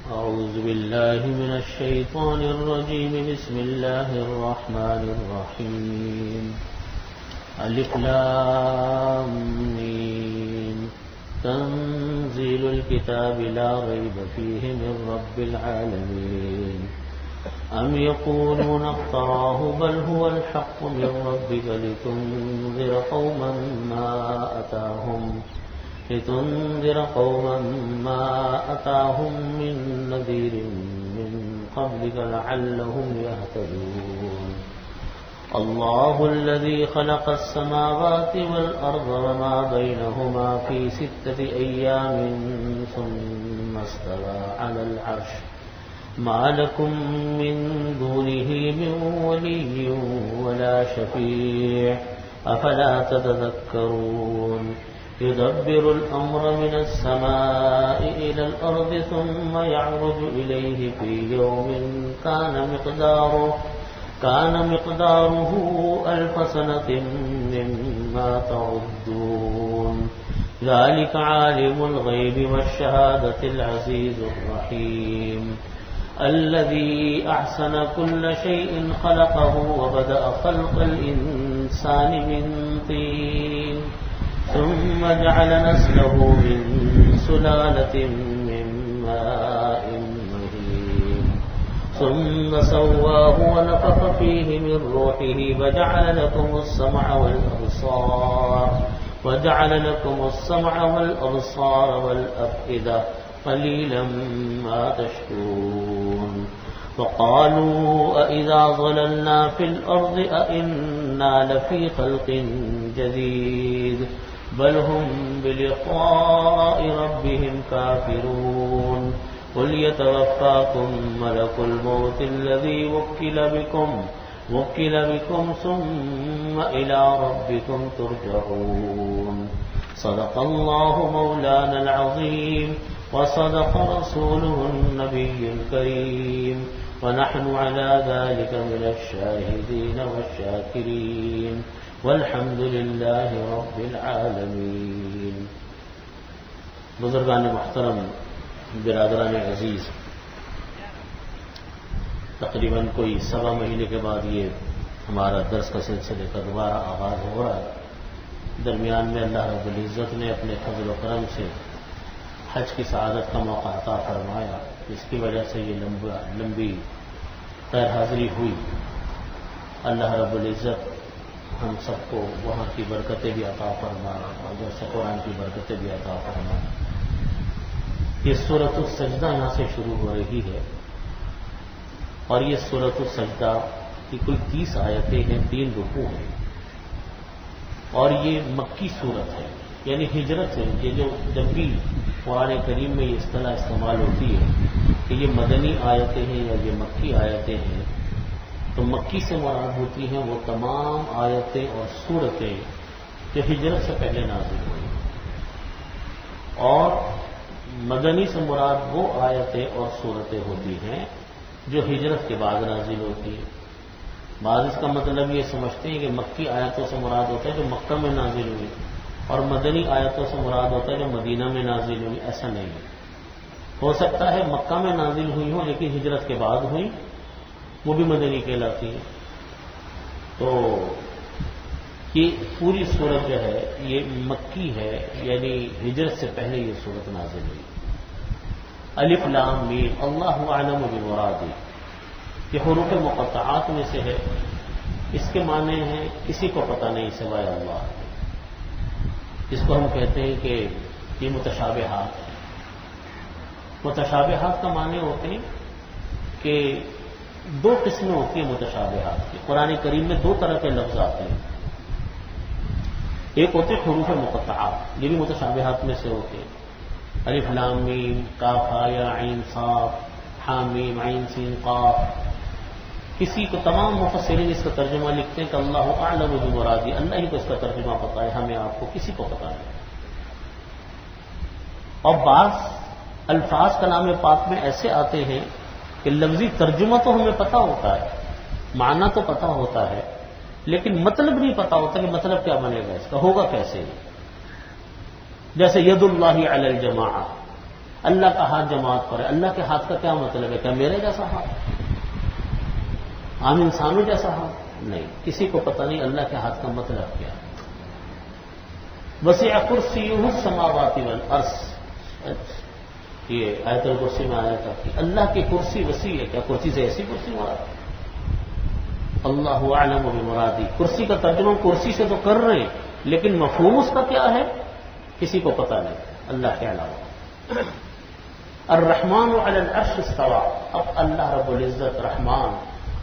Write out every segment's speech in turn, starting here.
أعوذ بالله من الشيطان الرجيم. بسم الله الرحمن الرحيم. ألف لام ميم. تنزيل الكتاب لا ريب فيه من رب العالمين. أم يقولون افتراه بل هو الحق من ربك لتنذر قوما ما أتاهم من نذير من قبلك لعلهم يهتدون. الله الذي خلق السماوات والأرض وما بينهما في 6 أيام ثم استوى على العرش ما لكم من دونه من ولي ولا شفيع أفلا تتذكرون. يدبر الأمر من السماء إلى الأرض ثم يعرج إليه في يوم كان مقداره 1000 سنة مما تعدون. ذلك عالم الغيب والشهادة العزيز الرحيم. الذي أحسن كل شيء خلقه وبدأ خلق الإنسان من طين ثم جعل نسله من سلالة من ماء مهين ثم سواه ونفخ فيه من روحه وجعل لكم السمع والأبصار والأفئدة قليلا ما تشكرون. وقالوا أإذا ضللنا في الأرض أإنا لفي خلق جديد بل هم بلقاء ربهم كافرون. قل يتوفاكم ملك الموت الذي وكل بكم ثم إلى ربكم ترجعون. صدق الله مولانا العظيم وصدق رسوله النبي الكريم ونحن على ذلك من الشاهدين والشاكرين والحمد لله رب العالمین. بزرگان محترم، برادران عزیز، تقریباً کوئی 1.25 مہینے کے بعد یہ ہمارا درس کا سلسلے کا دوبارہ آغاز ہو رہا ہے. درمیان میں اللہ رب العزت نے اپنے فضل و کرم سے حج کی سعادت کا موقع عطا فرمایا. اس کی وجہ سے یہ لمبی غیر حاضری ہوئی. اللہ رب العزت ہم سب کو وہاں کی برکتیں بھی عطا فرمائے اور جیسے قرآن کی برکتیں بھی عطا فرمائے. یہ سورۃ السجدہ یہاں سے شروع ہو رہی ہے اور یہ سورۃ السجدہ کی کل 30 آیتیں ہیں، 3 رکوع ہیں اور یہ مکی سورت ہے، یعنی ہجرت سے. یہ جو جب بھی قرآن کریم میں یہ اصطلاح استعمال ہوتی ہے کہ یہ مدنی آیتیں ہیں یا یہ مکی آیتیں ہیں، تو مکی سے مراد ہوتی ہیں وہ تمام آیتیں اور سورتیں جو ہجرت سے پہلے نازل ہوئی، اور مدنی سے مراد وہ آیتیں اور سورتیں ہوتی ہیں جو ہجرت کے بعد نازل ہوتی ہیں. بعض اس کا مطلب یہ سمجھتے ہیں کہ مکی آیتوں سے مراد ہوتا ہے جو مکہ میں نازل ہوئی اور مدنی آیتوں سے مراد ہوتا ہے جو مدینہ میں نازل ہوئی. ایسا نہیں ہے. ہو سکتا ہے مکہ میں نازل ہوئی ہوں لیکن ہجرت کے بعد ہوئی، وہ بھی مدنی کہلاتی ہے. تو یہ پوری صورت جو ہے یہ مکی ہے، یعنی ہجرت سے پہلے یہ صورت نازل ہوئی. الف لام میم اللہ اعلم بمرادہ، یہ حروف مقطعات میں سے ہے. اس کے معنی ہیں کسی کو پتہ نہیں سوائے اللہ. اس کو ہم کہتے ہیں کہ یہ متشابہات. متشابہات کا معنی ہوتے ہیں کہ 2 قسمیں ہوتی ہیں متشابہات کی. قرآن کریم میں 2 طرح کے لفظ آتے ہیں. ایک ہوتے ہیں حروف مقطعات، یہ بھی متشابہات میں سے ہوتے ہیں. الف لام میم، کاف ہا یا عین صاد، حا میم عین سین قاف. کسی کو تمام مفسرین اس کا ترجمہ لکھتے ہیں کہ اللہ اعلم بمرادہ، اللہ ہی کو اس کا ترجمہ پتہ ہے، ہمیں آپ کو کسی کو پتہ نہیں. اور بعض الفاظ کلام پاک میں ایسے آتے ہیں کہ لفظی ترجمہ تو ہمیں پتہ ہوتا ہے، معنی تو پتہ ہوتا ہے، لیکن مطلب نہیں پتہ ہوتا کہ مطلب کیا بنے گا، اس کا ہوگا کیسے. جیسے ید اللہ علی الجماعہ، اللہ کا ہاتھ جماعت پر ہے. اللہ کے ہاتھ کا کیا مطلب ہے؟ کیا میرے جیسا ہاتھ؟ عام انسانوں جیسا ہاتھ؟ نہیں، کسی کو پتہ نہیں اللہ کے ہاتھ کا مطلب کیا ہے. وسع کرسیہ السماوات والارض، یہ آیت الکرسی میں آیا تھا کہ اللہ کی کرسی وسیع ہے. کیا کرسی سے ایسی کرسی مراد؟ اللہ اعلم بمرادی. کرسی کا ترجمہ کرسی سے تو کر رہے ہیں، لیکن مفہوم اس کا کیا ہے کسی کو پتہ نہیں اللہ کے علاوہ. الرحمن علی العرش استوى، اب اللہ رب العزت رحمان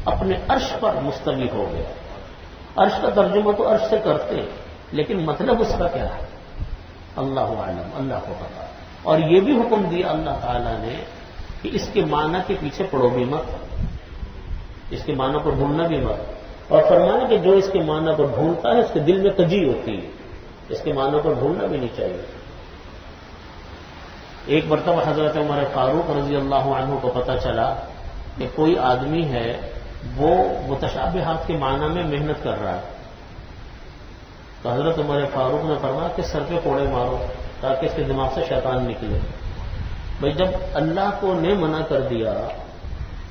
اپنے عرش پر مستوی ہو گیا. عرش کا ترجمہ تو عرش سے کرتے ہیں، لیکن مطلب اس کا کیا ہے اللہ عالم، اللہ کو پتا. اور یہ بھی حکم دیا اللہ تعالیٰ نے کہ اس کے معنی کے پیچھے پڑو بھی مت، اس کے معنی پر ڈھونڈنا بھی مت. اور فرمایا کہ جو اس کے معنی پر ڈھونڈتا ہے اس کے دل میں کجی ہوتی ہے، اس کے معنی پر ڈھونڈنا بھی نہیں چاہیے. ایک مرتبہ حضرت عمر فاروق رضی اللہ عنہ کو پتہ چلا کہ کوئی آدمی ہے وہ متشابہات کے معنی میں محنت کر رہا ہے، تو حضرت عمر فاروق نے فرمایا کہ سر پہ کوڑے مارو تاکہ اس کے دماغ سے شیطان نکلے. بھائی جب اللہ کو نے منع کر دیا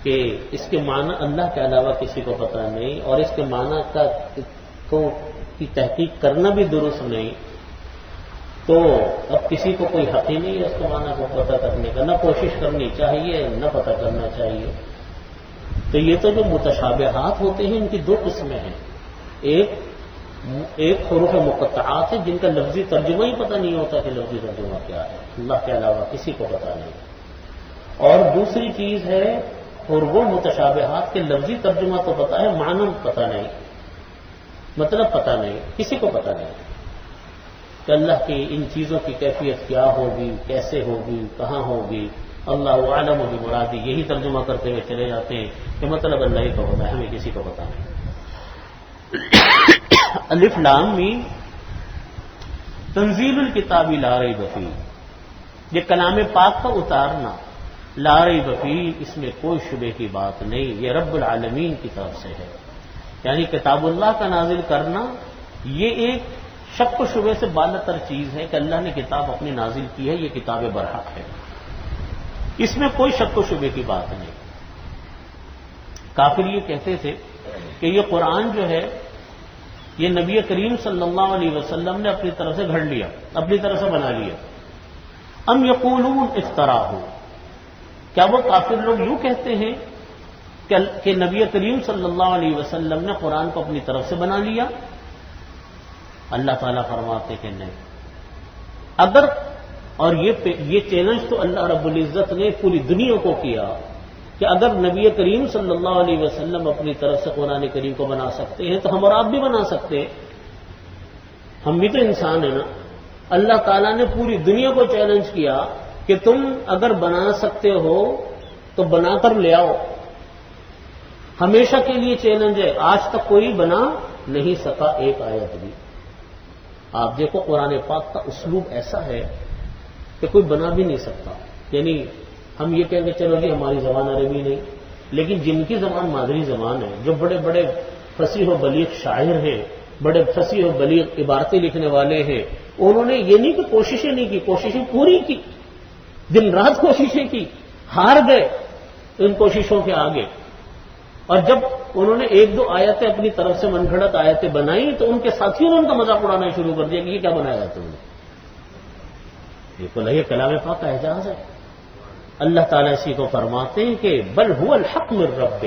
کہ اس کے معنی اللہ کے علاوہ کسی کو پتہ نہیں اور اس کے معنی کی تحقیق کرنا بھی درست نہیں، تو اب کسی کو کوئی حق ہی نہیں ہے اس کے معنی کو پتہ کرنے کا، نہ کوشش کرنی چاہیے نہ پتہ کرنا چاہیے. تو یہ تو جو متشابہات ہوتے ہیں ان کی دو قسمیں ہیں. ایک حروف مقطعات ہے جن کا لفظی ترجمہ ہی پتہ نہیں ہوتا کہ لفظی ترجمہ کیا ہے، اللہ کے علاوہ کسی کو پتہ نہیں. اور دوسری چیز ہے اور وہ متشابہات کے لفظی ترجمہ تو پتہ ہے، معنی پتہ نہیں، مطلب پتہ نہیں، کسی کو پتہ نہیں کہ اللہ کی ان چیزوں کی کیفیت کیا ہوگی، کیسے ہوگی، کہاں ہوگی. اللہ اعلم بمرادی یہی ترجمہ کرتے ہوئے چلے جاتے ہیں کہ مطلب اللہ ہی کو پتہ ہے، ہمیں کسی کو پتہ نہیں. الف لام میم تنزیل الکتاب لا ریب فیہ، یہ کلام پاک کا اتارنا لا ریب فیہ، اس میں کوئی شبہ کی بات نہیں، یہ رب العالمین کی طرف سے ہے. یعنی کتاب اللہ کا نازل کرنا یہ ایک شک و شبہ سے بالاتر چیز ہے کہ اللہ نے کتاب اپنی نازل کی ہے، یہ کتاب برحق ہے، اس میں کوئی شک و شبہ کی بات نہیں. کافر یہ کہتے تھے کہ یہ قرآن جو ہے یہ نبی کریم صلی اللہ علیہ وسلم نے اپنی طرف سے گھڑ لیا، اپنی طرف سے بنا لیا. ام یقولون افتراہ، کیا وہ کافر لوگ یوں کہتے ہیں کہ نبی کریم صلی اللہ علیہ وسلم نے قرآن کو اپنی طرف سے بنا لیا؟ اللہ تعالیٰ فرماتے کہ نہیں. اگر اور یہ چیلنج تو اللہ رب العزت نے پوری دنیا کو کیا کہ اگر نبی کریم صلی اللہ علیہ وسلم اپنی طرف سے قرآن کریم کو بنا سکتے ہیں تو ہم اور آپ بھی بنا سکتے ہیں، ہم بھی تو انسان ہیں نا. اللہ تعالیٰ نے پوری دنیا کو چیلنج کیا کہ تم اگر بنا سکتے ہو تو بنا کر لے آؤ. ہمیشہ کے لیے چیلنج ہے، آج تک کوئی بنا نہیں سکا ایک آیت بھی. آپ دیکھو قرآن پاک کا اسلوب ایسا ہے کہ کوئی بنا بھی نہیں سکتا. یعنی ہم یہ کہیں گے چلو جی ہماری زبان عربی نہیں، لیکن جن کی زبان مادری زبان ہے، جو بڑے بڑے فصیح و بلیغ شاعر ہیں، بڑے فصیح و بلیغ عبارتیں لکھنے والے ہیں، انہوں نے یہ نہیں کہ کوششیں نہیں کی، کوششیں پوری کی، دن رات کوششیں کی، ہار گئے ان کوششوں کے آگے. اور جب انہوں نے ایک دو آیتیں اپنی طرف سے من گھڑت آیتیں بنائی تو ان کے ساتھیوں نے ان کا مذاق اڑانا شروع کر دیا کہ یہ کیا بنایا تم نے، یہ کلام پاک کا اعجاز ہے. اللہ تعالیٰ اسی کو فرماتے ہیں کہ بل هو الحق من ربک،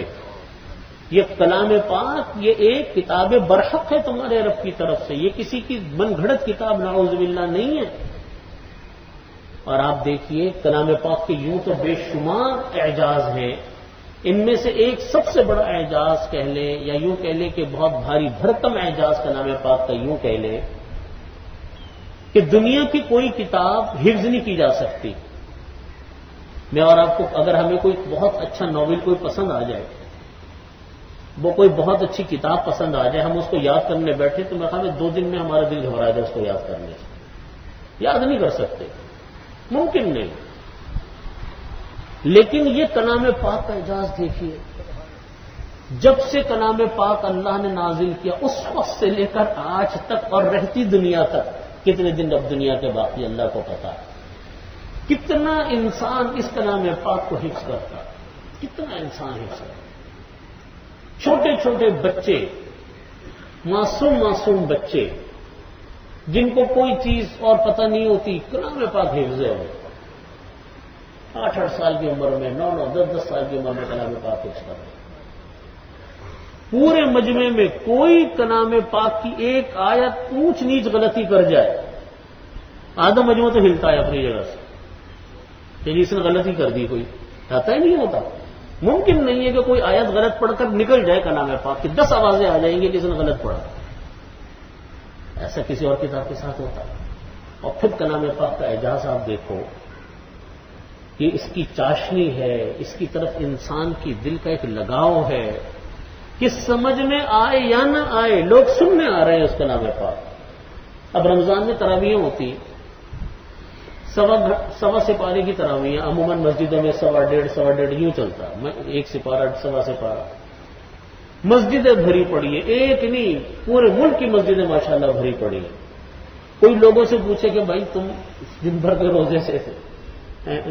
یہ کلام پاک یہ ایک کتاب برحق ہے تمہارے رب کی طرف سے، یہ کسی کی من گھڑت کتاب نعوذ باللہ نہیں ہے. اور آپ دیکھیے کلام پاک کے یوں تو بے شمار اعجاز ہیں، ان میں سے ایک سب سے بڑا اعجاز کہہ لیں یا یوں کہہ لیں کہ بہت بھاری بھرکم اعجاز کلام پاک کا یوں کہہ لیں کہ دنیا کی کوئی کتاب حفظ نہیں کی جا سکتی. میں اور آپ کو اگر ہمیں کوئی بہت اچھا ناول کوئی پسند آ جائے، وہ کوئی بہت اچھی کتاب پسند آ جائے، ہم اس کو یاد کرنے بیٹھے تو میں خیال 2 دن میں ہمارا دل گھبرا جائے اس کو یاد کرنے سے، یاد نہیں کر سکتے، ممکن نہیں. لیکن یہ کلام پاک کا اعجاز دیکھیے، جب سے کلام پاک اللہ نے نازل کیا اس وقت سے لے کر آج تک اور رہتی دنیا تک، کتنے دن اب دنیا کے باقی اللہ کو پتا ہے. کتنا انسان اس کلام پاک کو حفظ کرتا، کتنا انسان حفظ کرتا. چھوٹے چھوٹے بچے، معصوم معصوم بچے جن کو کوئی چیز اور پتہ نہیں ہوتی، کلام پاک حفظ ہے. 8-8 سال کی عمر میں، 9-9 10-10 سال کی عمر میں کلام پاک حفظ کرتے. پورے مجمع میں کوئی کلام پاک کی ایک آیت اونچ نیچ غلطی کر جائے، آدھا مجمع تو ہلتا ہے اپنی جگہ سے کہ اس نے غلطی کر دی. کوئی آتا ہی نہیں ہوتا. ممکن نہیں ہے کہ کوئی آیت غلط پڑھ کر نکل جائے کلام پاک کی 10 آوازیں آ جائیں گی کہ اس نے غلط پڑھا. ایسا کسی اور کتاب کے ساتھ ہوتا. اور پھر کلام پاک کا اعجاز آپ دیکھو کہ اس کی چاشنی ہے، اس کی طرف انسان کی دل کا ایک لگاؤ ہے کہ سمجھ میں آئے یا نہ آئے لوگ سننے آ رہے ہیں اس کلام پاک. اب رمضان میں تراویح ہوتی، 1.25 سپارے کی تراویح، عموماً مسجدوں میں 1.25 یوں چلتا، 1 سپارہ 1.25 سپارہ. مسجدیں بھری پڑی ہیں، ایک نہیں پورے ملک کی مسجدیں ماشاءاللہ بھری پڑی ہیں. کوئی لوگوں سے پوچھے کہ بھائی تم دن بھر کے روزے سے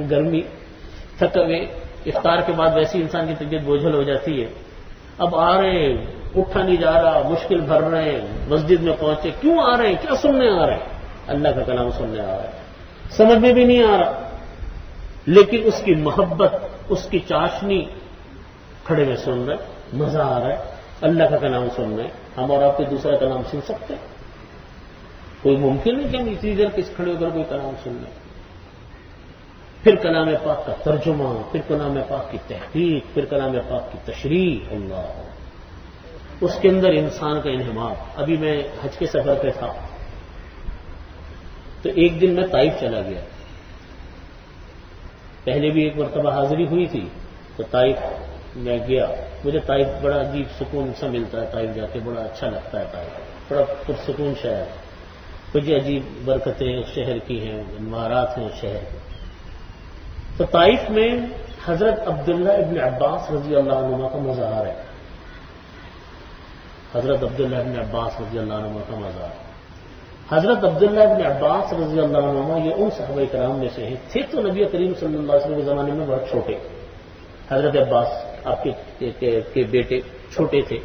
گرمی تھکے ہوئے، افطار کے بعد ویسی انسان کی طبیعت بوجھل ہو جاتی ہے، اب آ رہے ہیں، اٹھا نہیں جا رہا، مشکل بھر رہے ہیں، مسجد میں پہنچے، کیوں آ رہے ہیں، کیا سننے آ رہے ہیں؟ اللہ کا کلام سننے آ رہا ہے. سمجھ میں بھی نہیں آ رہا، لیکن اس کی محبت، اس کی چاشنی، کھڑے میں سن رہے، مزہ آ رہا ہے. اللہ کا کلام سن رہے. ہم اور آپ کو دوسرا کلام سن سکتے ہیں؟ کوئی ممکن ہے کہ ہم اتنی دیر کس کھڑے ہو کر کوئی کلام سن لیں؟ پھر کلام پاک کا ترجمہ، پھر کلام پاک کی تحقیق، پھر کلام پاک کی تشریح. اللہ، اس کے اندر انسان کا انہمام. ابھی میں حج کے سفر پہ تھا تو ایک دن میں طائف چلا گیا. پہلے بھی ایک مرتبہ حاضری ہوئی تھی تو طائف میں گیا. مجھے طائف بڑا عجیب سکون سا ملتا ہے، طائف جا کے بڑا اچھا لگتا ہے. طائف بڑا پرسکون شہر، مجھے عجیب برکتیں اس شہر کی ہیں، انوارات ہیں اس شہر کے. تو طائف میں حضرت عبداللہ ابن عباس رضی اللہ عنہ کا مزار ہے. حضرت عبداللہ ابن عباس رضی اللہ عنہ کا مزار. حضرت عبداللہ ابن عباس رضی اللہ عنہ یہ ان صحابہ کرام میں سے ہیں. تھے تو نبی کریم صلی اللہ علیہ وسلم کے زمانے میں بہت چھوٹے. حضرت عباس آپ کے بیٹے چھوٹے تھے،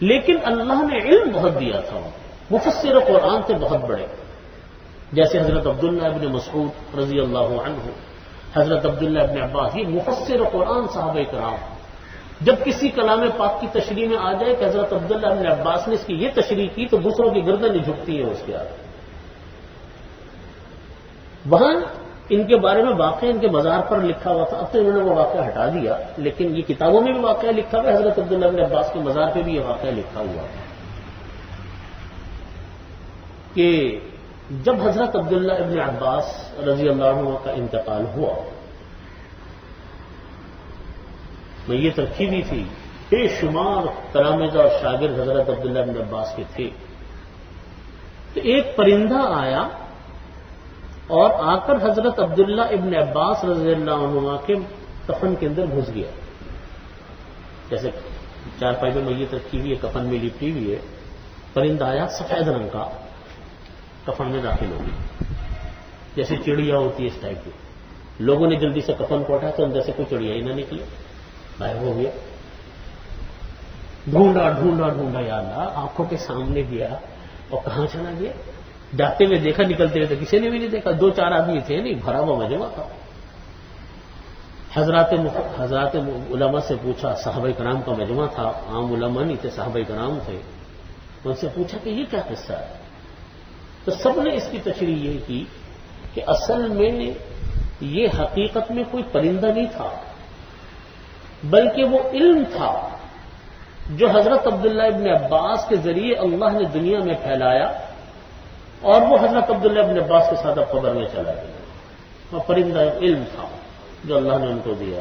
لیکن اللہ نے علم بہت دیا تھا. مفسر قرآن سے بہت بڑے، جیسے حضرت عبداللہ ابن مسعود رضی اللہ عنہ، حضرت عبداللہ ابن عباس، یہ مفسر قرآن صحابہ کرام. جب کسی کلام پاک کی تشریح میں آ جائے کہ حضرت عبداللہ ابن عباس نے اس کی یہ تشریح کی تو دوسروں کی گردنیں جھکتی ہیں اس کے آگے. وہاں ان کے بارے میں واقعہ ان کے مزار پر لکھا ہوا تھا. اب تو انہوں نے وہ واقعہ ہٹا دیا، لیکن یہ کتابوں میں بھی واقعہ لکھا ہوا ہے. حضرت عبداللہ ابن عباس کے مزار پہ بھی یہ واقعہ لکھا ہوا ہے کہ جب حضرت عبداللہ ابن عباس رضی اللہ عنہ کا انتقال ہوا، میں یہ ترکیب ہی تھی، بے شمار تلامذہ اور شاگرد حضرت عبداللہ ابن عباس کے تھے. تو ایک پرندہ آیا اور آ کر حضرت عبداللہ ابن عباس رضی اللہ عنہ کے کفن کے اندر گھس گیا. جیسے 4 پائی میں میت رکھی ہوئی ہے، کفن میں لپٹی ہوئی ہے، پرندہ آیا سفید رنگ کا، کفن میں داخل ہو گئی. جیسے چڑیا ہوتی ہے اس ٹائپ کی. لوگوں نے جلدی سے کفن کو اٹھایا تو اندر سے کوئی چڑیا ہی نہ نکلی، غائب ہو گیا. ڈھونڈا ڈھونڈا ڈھونڈا، یا اللہ، آنکھوں کے سامنے گیا اور کہاں چلا گیا؟ جاتے ہوئے دیکھا، نکلتے ہوئے تو کسی نے بھی نہیں دیکھا. 2-4 آدمی تھے، نہیں بھرا ہوا مجمع تھا. حضرات علماء سے پوچھا، صحابہ کرام کا مجمع تھا، عام علماء نہیں تھے، صحابہ کرام تھے. ان سے پوچھا کہ یہ کیا قصہ ہے؟ تو سب نے اس کی تشریح یہ کی کہ اصل میں یہ حقیقت میں کوئی پرندہ نہیں تھا، بلکہ وہ علم تھا جو حضرت عبداللہ ابن عباس کے ذریعے اللہ نے دنیا میں پھیلایا، اور وہ حضرت عبداللہ ابن عباس کے ساتھ اب قبر میں چلا گیا. وہ پرندہ علم تھا جو اللہ نے ان کو دیا.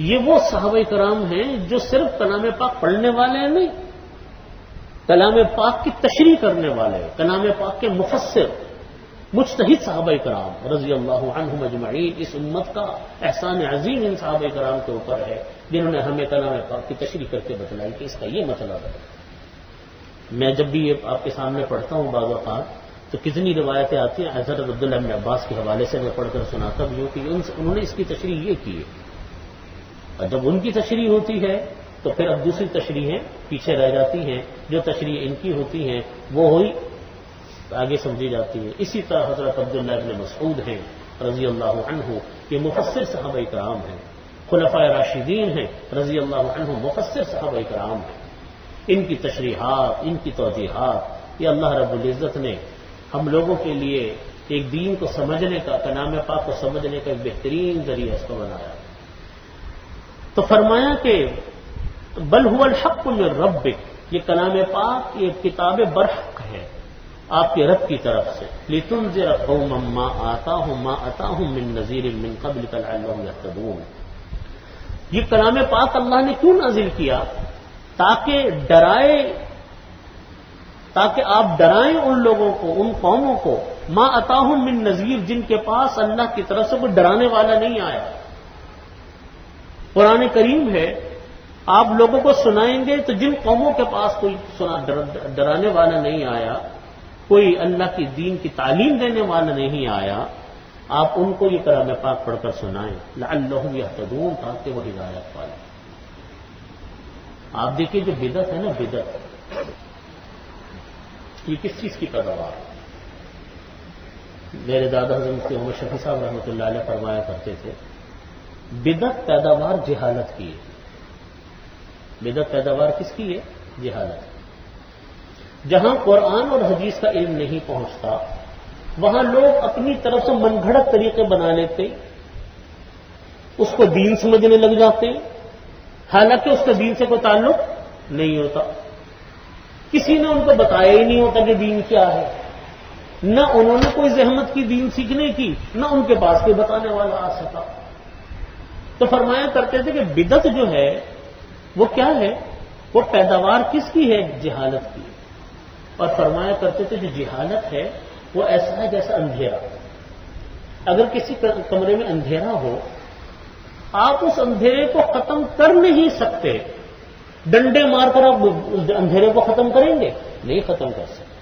یہ وہ صحابہ کرام ہیں جو صرف کلام پاک پڑھنے والے ہیں نہیں، کلام پاک کی تشریح کرنے والے، کلام پاک کے مفسر، مجتہد صحابہ کرام رضی اللہ عنہم اجمعین. اس امت کا احسان عظیم ان صحابہ کرام کے اوپر ہے جنہوں نے ہمیں کلام پاک کی تشریح کر کے بتلائی کہ اس کا یہ مطلب ہے. میں جب بھی یہ آپ کے سامنے پڑھتا ہوں بعض اوقات تو کتنی روایتیں آتی ہیں. حضرت عبداللہ بن عباس کے حوالے سے میں پڑھ کر سناتا بھی ہوں کہ انہوں نے اس کی تشریح یہ کی ہے. اور جب ان کی تشریح ہوتی ہے تو پھر اب دوسری تشریحیں پیچھے رہ جاتی ہیں. جو تشریح ان کی ہوتی ہیں وہ ہوئی آگے سمجھی جاتی ہے. اسی طرح حضرت عبداللہ بن مسعود ہیں رضی اللہ عنہ، یہ مفسر صحابہ کرام ہیں. خلفائے راشدین ہیں رضی اللہ عنہ، مفسر صحابہ کرام ہیں. ان کی تشریحات، ان کی توجیحات، یہ اللہ رب العزت نے ہم لوگوں کے لیے ایک دین کو سمجھنے کا، کلام پاک کو سمجھنے کا ایک بہترین ذریعہ اس کو بنایا. تو فرمایا کہ بل هو الحق من ربک، یہ کلام پاک یہ کتاب برحق ہے آپ کے رب کی طرف سے. لتنذر قوما ما اتاهم من نذیر من قبلک لعلهم يهتدون. یہ کلام پاک اللہ نے کیوں نازل کیا؟ تاکہ آپ ڈرائیں ان لوگوں کو، ان قوموں کو، ما اتاهم من نذیر، جن کے پاس اللہ کی طرف سے کوئی ڈرانے والا نہیں آیا. قرآن کریم ہے، آپ لوگوں کو سنائیں گے تو جن قوموں کے پاس کوئی ڈرانے والا نہیں آیا، کوئی اللہ کی دین کی تعلیم دینے والا نہیں آیا، آپ ان کو یہ کلام پاک پڑھ کر سنائیں. لعلہم یہتدون، تاکہ وہ ہدایت پائیں. آپ دیکھیے جو بدعت ہے نا، بدعت یہ کس چیز کی پیداوار ہے؟ میرے دادا حضرت مفتی محمد شفیع صاحب رحمۃ اللہ علیہ فرمایا کرتے تھے بدعت پیداوار جہالت کی ہے. بدعت پیداوار کس کی ہے؟ جہالت. جہاں قرآن اور حدیث کا علم نہیں پہنچتا وہاں لوگ اپنی طرف سے من گھڑت طریقے بنا لیتے، اس کو دین سمجھنے لگ جاتے، حالانکہ اس کا دین سے کوئی تعلق نہیں ہوتا. کسی نے ان کو بتایا ہی نہیں ہوتا کہ دین کیا ہے، نہ انہوں نے کوئی زحمت کی دین سیکھنے کی، نہ ان کے پاس کوئی بتانے والا آ سکا. تو فرمایا کرتے تھے کہ بدعت جو ہے وہ کیا ہے؟ وہ پیداوار کس کی ہے؟ جہالت کی. اور فرمایا کرتے تھے جو جہالت ہے وہ ایسا ہے جیسا اندھیرا. اگر کسی کمرے میں اندھیرا ہو، آپ اس اندھیرے کو ختم کر نہیں سکتے. ڈنڈے مار کر آپ اندھیرے کو ختم کریں گے؟ نہیں ختم کر سکتے.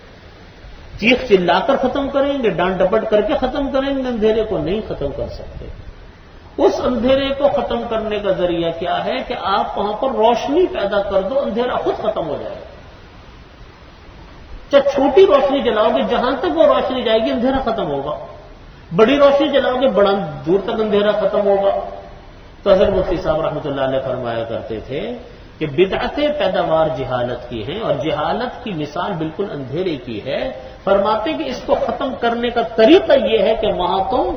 چیخ چلا کر ختم کریں گے، ڈانٹ ڈپٹ کر کے ختم کریں گے، اندھیرے کو نہیں ختم کر سکتے. اس اندھیرے کو ختم کرنے کا ذریعہ کیا ہے کہ آپ وہاں پر روشنی پیدا کر دو، اندھیرا خود ختم ہو جائے گا. چاہے چھوٹی روشنی جلاؤ گے، جہاں تک وہ روشنی جائے گی اندھیرا ختم ہوگا. بڑی روشنی جلاؤ گے، بڑا دور تک اندھیرا ختم ہوگا. تو حضرت مفتی صاحب رحمۃ اللہ علیہ فرمایا کرتے تھے کہ بدعتیں پیداوار جہالت کی ہیں، اور جہالت کی مثال بالکل اندھیرے کی ہے. فرماتے کہ اس کو ختم کرنے کا طریقہ یہ ہے کہ وہاں تم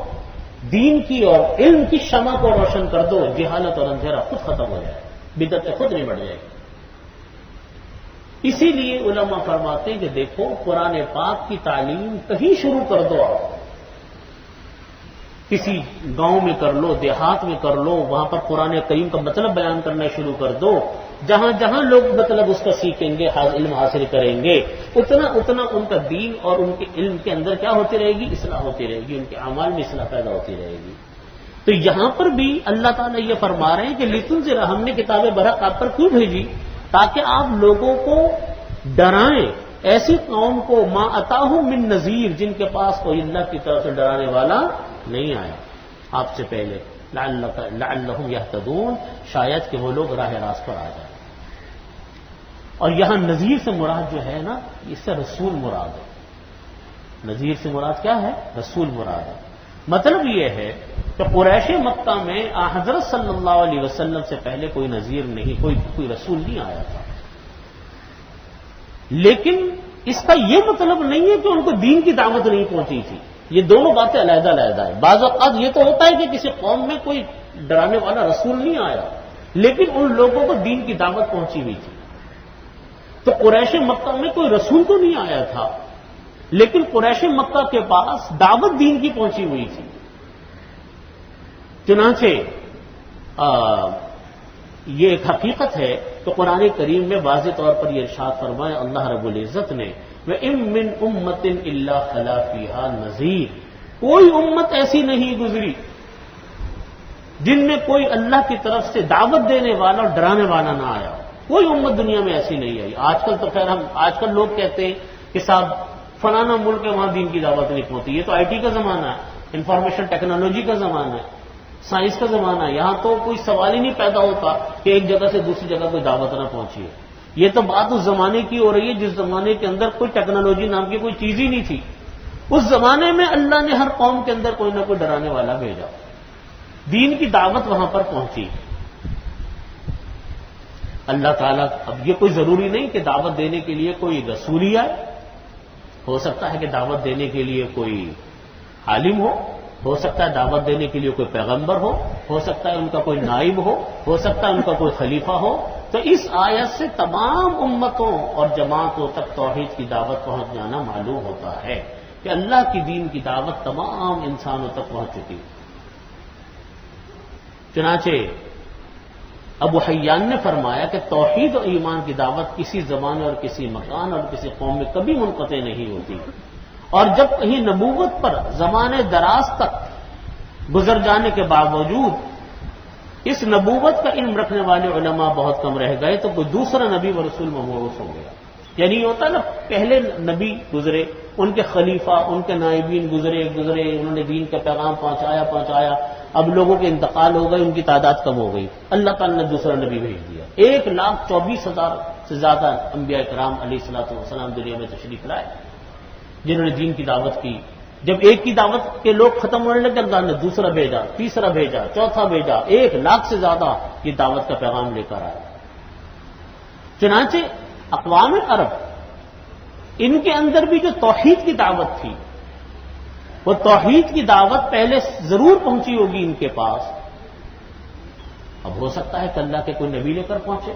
دین کی اور علم کی شمع کو روشن کر دو، جہالت اور اندھیرا خود ختم ہو جائے، بدعتیں خود نہیں بڑھ جائے گی. اسی لیے علماء فرماتے ہیں کہ دیکھو قرآن پاک کی تعلیم کہیں شروع کر دو، آپ کسی گاؤں میں کر لو، دیہات میں کر لو، وہاں پر قرآن کریم کا مطلب بیان کرنا شروع کر دو. جہاں جہاں لوگ مطلب اس کا سیکھیں گے، علم حاصل کریں گے، اتنا اتنا ان کا دین اور ان کے علم کے اندر کیا ہوتی رہے گی؟ اصلاح ہوتی رہے گی، ان کے اعمال میں اصلاح پیدا ہوتی رہے گی. تو یہاں پر بھی اللہ تعالیٰ یہ فرما رہے ہیں کہ لتنذر، ہم نے کتاب برحق آپ پر کیوں بھیجی؟ تاکہ آپ لوگوں کو ڈرائیں، ایسی قوم کو ما اتاہم من نذیر، جن کے پاس کوئی اللہ کی طرف سے ڈرانے والا نہیں آیا آپ سے پہلے. لعلہم یہتدون، شاید کہ وہ لوگ راہ راست پر آ جائیں. اور یہاں نذیر سے مراد جو ہے نا، اس سے رسول مراد ہے. نذیر سے مراد کیا ہے؟ رسول مراد ہے. مطلب یہ ہے کہ قریش مکہ میں حضرت صلی اللہ علیہ وسلم سے پہلے کوئی نذیر نہیں، کوئی رسول نہیں آیا تھا. لیکن اس کا یہ مطلب نہیں ہے کہ ان کو دین کی دعوت نہیں پہنچی تھی. یہ دونوں باتیں علیحدہ علیحدہ ہیں. بعض اوقات یہ تو ہوتا ہے کہ کسی قوم میں کوئی ڈرانے والا رسول نہیں آیا، لیکن ان لوگوں کو دین کی دعوت پہنچی ہوئی تھی. تو قریش مکہ میں کوئی رسول تو نہیں آیا تھا، لیکن قریش مکہ کے پاس دعوت دین کی پہنچی ہوئی تھی. چنانچہ یہ ایک حقیقت ہے تو قرآن کریم میں واضح طور پر یہ ارشاد فرمایا اللہ رب العزت نے، وَإِن مِّنْ أُمَّةٍ إِلَّا خَلَا فِيهَا نَذِيرٌ، کوئی امت ایسی نہیں گزری جن میں کوئی اللہ کی طرف سے دعوت دینے والا اور ڈرانے والا نہ آیا. کوئی امت دنیا میں ایسی نہیں آئی. آج کل تو خیر آج کل لوگ کہتے ہیں کہ صاحب فلانا ملک ہے وہاں دین کی دعوت نہیں پہنچتی. یہ تو آئی ٹی کا زمانہ ہے, انفارمیشن ٹیکنالوجی کا زمانہ ہے, سائنس کا زمانہ ہے. یہاں تو کوئی سوال ہی نہیں پیدا ہوتا کہ ایک جگہ سے دوسری جگہ کوئی دعوت نہ پہنچی ہے. یہ تو بات اس زمانے کی ہو رہی ہے جس زمانے کے اندر کوئی ٹیکنالوجی نام کی کوئی چیز ہی نہیں تھی. اس زمانے میں اللہ نے ہر قوم کے اندر کوئی نہ کوئی ڈرانے والا بھیجا, دین کی دعوت وہاں پر پہنچی. اللہ تعالیٰ, اب یہ کوئی ضروری نہیں کہ دعوت دینے کے لیے کوئی رسول ہی آئے, ہو سکتا ہے کہ دعوت دینے کے لیے کوئی عالم ہو سکتا ہے دعوت دینے کے لیے کوئی پیغمبر ہو سکتا ہے ان کا کوئی نائب ہو سکتا ہے ان کا کوئی خلیفہ ہو. تو اس آیت سے تمام امتوں اور جماعتوں تک توحید کی دعوت پہنچ جانا معلوم ہوتا ہے کہ اللہ کی دین کی دعوت تمام انسانوں تک پہنچ چکی. چنانچہ ابو حیان نے فرمایا کہ توحید و ایمان کی دعوت کسی زمانے اور کسی مکان اور کسی قوم میں کبھی منقطع نہیں ہوتی, اور جب کہیں نبوت پر زمانے دراز تک گزر جانے کے باوجود اس نبوت کا علم رکھنے والے علماء بہت کم رہ گئے تو کوئی دوسرا نبی و رسول مبعوث ہو گیا. یعنی یہ ہوتا نا, پہلے نبی گزرے, ان کے خلیفہ, ان کے نائبین گزرے, انہوں نے دین کا پیغام پہنچایا, اب لوگوں کے انتقال ہو گئے, ان کی تعداد کم ہو گئی, اللہ تعالیٰ نے دوسرا نبی بھیج دیا. 1,24,000 سے زیادہ انبیاء کرام علیہ الصلوۃ والسلام دنیا میں تشریف لائے جنہوں نے دین کی دعوت کی. جب ایک کی دعوت کے لوگ ختم ہونے لگے, اللہ نے دوسرا بھیجا, تیسرا بھیجا, چوتھا بھیجا, 1,00,000 سے زیادہ یہ دعوت کا پیغام لے کر آئے. چنانچہ اقوام عرب, ان کے اندر بھی جو توحید کی دعوت تھی, وہ توحید کی دعوت پہلے ضرور پہنچی ہوگی ان کے پاس. اب ہو سکتا ہے کہ اللہ کے کوئی نبی لے کر پہنچے,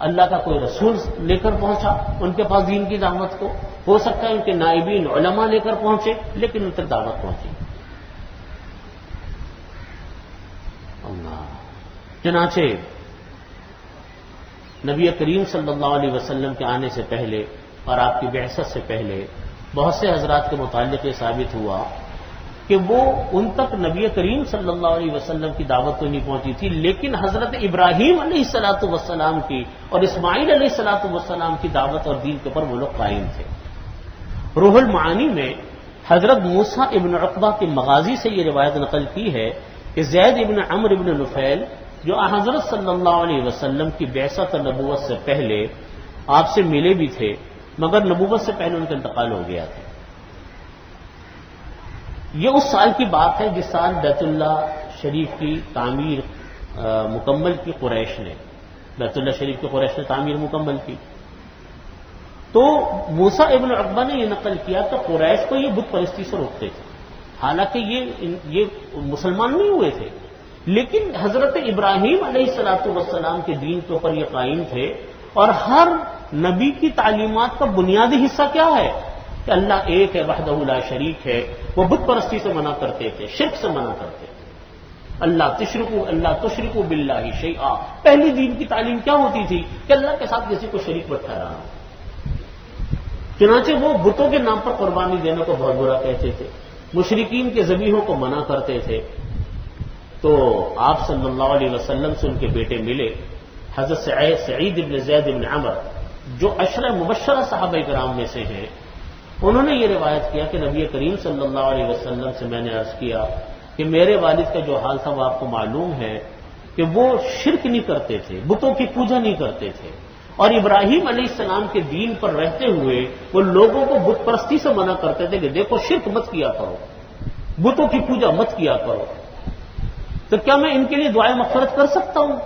اللہ کا کوئی رسول لے کر پہنچا ان کے پاس دین کی دعوت کو, ہو سکتا ہے ان کے نائبین علماء لے کر پہنچے, لیکن ان تک دعوت پہنچی. اللہ. چنانچہ نبی کریم صلی اللہ علیہ وسلم کے آنے سے پہلے اور آپ کی بعثت سے پہلے بہت سے حضرات کے متعلق یہ ثابت ہوا کہ وہ ان تک نبی کریم صلی اللہ علیہ وسلم کی دعوت تو نہیں پہنچی تھی, لیکن حضرت ابراہیم علیہ الصلوۃ والسلام کی اور اسماعیل علیہ الصلوۃ والسلام کی دعوت اور دین کے اوپر وہ لوگ قائم تھے. روح المعانی میں حضرت موسیٰ ابن عقبہ کی مغازی سے یہ روایت نقل کی ہے کہ زید ابن عمرو ابن نفیل جو حضرت صلی اللہ علیہ وسلم کی بعثت اور نبوت سے پہلے آپ سے ملے بھی تھے, مگر نبوت سے پہلے ان کا انتقال ہو گیا تھا. یہ اس سال کی بات ہے جس سال بیت اللہ شریف کی تعمیر مکمل کی قریش نے, بیت اللہ شریف کی قریش نے تعمیر مکمل کی. تو موسیٰ ابن عقبہ نے یہ نقل کیا کہ قریش کو یہ بت پرستی سے روکتے تھے, حالانکہ یہ مسلمان نہیں ہوئے تھے, لیکن حضرت ابراہیم علیہ الصلوۃ والسلام کے دین کے اوپر یہ قائم تھے. اور ہر نبی کی تعلیمات کا بنیادی حصہ کیا ہے کہ اللہ ایک ہے, وحدہ لا شریک ہے. وہ بت پرستی سے منع کرتے تھے, شرک سے منع کرتے تھے. اللہ تشرکوا باللہ شیئا. پہلی دین کی تعلیم کیا ہوتی تھی کہ اللہ کے ساتھ کسی کو شریک مت ٹھہرانا. چنانچہ وہ بتوں کے نام پر قربانی دینے کو بہت برا کہتے تھے, مشرکین کے ذبیحوں کو منع کرتے تھے. تو آپ صلی اللہ علیہ وسلم سے ان کے بیٹے ملے, حضرت سعید ابن زید ابن عمر جو عشرہ مبشرہ صحابہ کرام میں سے ہیں. انہوں نے یہ روایت کیا کہ نبی کریم صلی اللہ علیہ وسلم سے میں نے عرض کیا کہ میرے والد کا جو حال تھا وہ آپ کو معلوم ہے کہ وہ شرک نہیں کرتے تھے, بتوں کی پوجا نہیں کرتے تھے, اور ابراہیم علیہ السلام کے دین پر رہتے ہوئے وہ لوگوں کو بت پرستی سے منع کرتے تھے کہ دیکھو شرک مت کیا کرو, بتوں کی پوجا مت کیا کرو. تو کیا میں ان کے لیے دعائیں مغفرت کر سکتا ہوں؟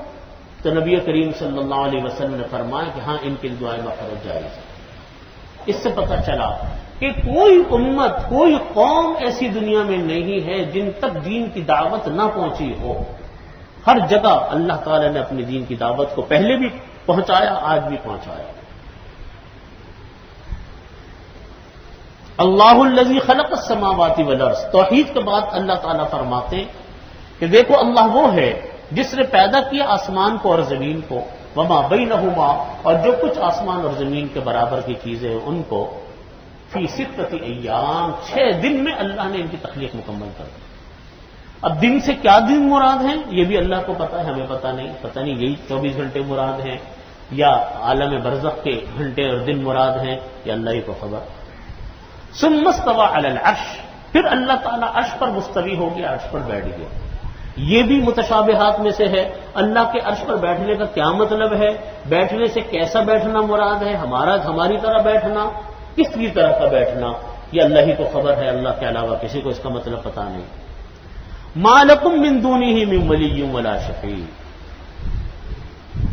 تو نبی کریم صلی اللہ علیہ وسلم نے فرمایا کہ ہاں ان کے لیے دعائیں مغفرت جائز ہے. اس سے پتہ چلا کہ کوئی امت, کوئی قوم ایسی دنیا میں نہیں ہے جن تک دین کی دعوت نہ پہنچی ہو. ہر جگہ اللہ تعالی نے اپنی دین کی دعوت کو پہلے بھی پہنچایا, آج بھی پہنچایا. اللہ الذی خلق السماوات والارض. توحید کے بعد اللہ تعالیٰ فرماتے ہیں کہ دیکھو اللہ وہ ہے جس نے پیدا کیا آسمان کو اور زمین کو, وما بینہما, اور جو کچھ آسمان اور زمین کے برابر کی چیزیں ہیں ان کو, فی ستۃ ایام, 6 دن میں اللہ نے ان کی تخلیق مکمل کر دی. اب دن سے کیا دن مراد ہیں یہ بھی اللہ کو پتا ہے, ہمیں پتا نہیں یہی 24 گھنٹے مراد ہیں یا عالم برزخ کے گھنٹے اور دن مراد ہیں, یہ اللہ ہی کو خبر. ثم استوى علی العرش، پھر اللہ تعالیٰ عرش پر مستوی ہو گیا، عرش پر بیٹھ گیا۔ یہ بھی متشابہات میں سے ہے۔ اللہ کے عرش پر بیٹھنے کا کیا مطلب ہے؟ بیٹھنے سے کیسا بیٹھنا مراد ہے؟ ہماری طرح بیٹھنا، کس کی طرح کا بیٹھنا؟ یہ اللہ ہی کو خبر ہے، اللہ کے علاوہ کسی کو اس کا مطلب پتہ نہیں۔ ما لکم من دونہ من ولی ولا شفیع،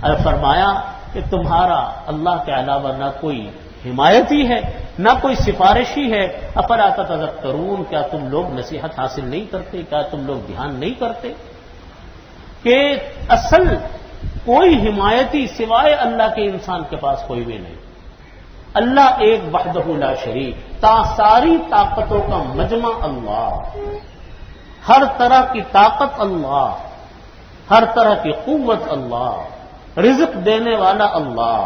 اور فرمایا کہ تمہارا اللہ کے علاوہ نہ کوئی حمایتی ہے نہ کوئی سفارشی ہے۔ افلا تتذکرون، کیا تم لوگ نصیحت حاصل نہیں کرتے؟ کیا تم لوگ دھیان نہیں کرتے کہ اصل کوئی حمایتی سوائے اللہ کے انسان کے پاس کوئی بھی نہیں۔ اللہ ایک وحدہ لا شریک، ساری طاقتوں کا مجمع اللہ، ہر طرح کی طاقت اللہ، ہر طرح کی قوت اللہ، رزق دینے والا اللہ،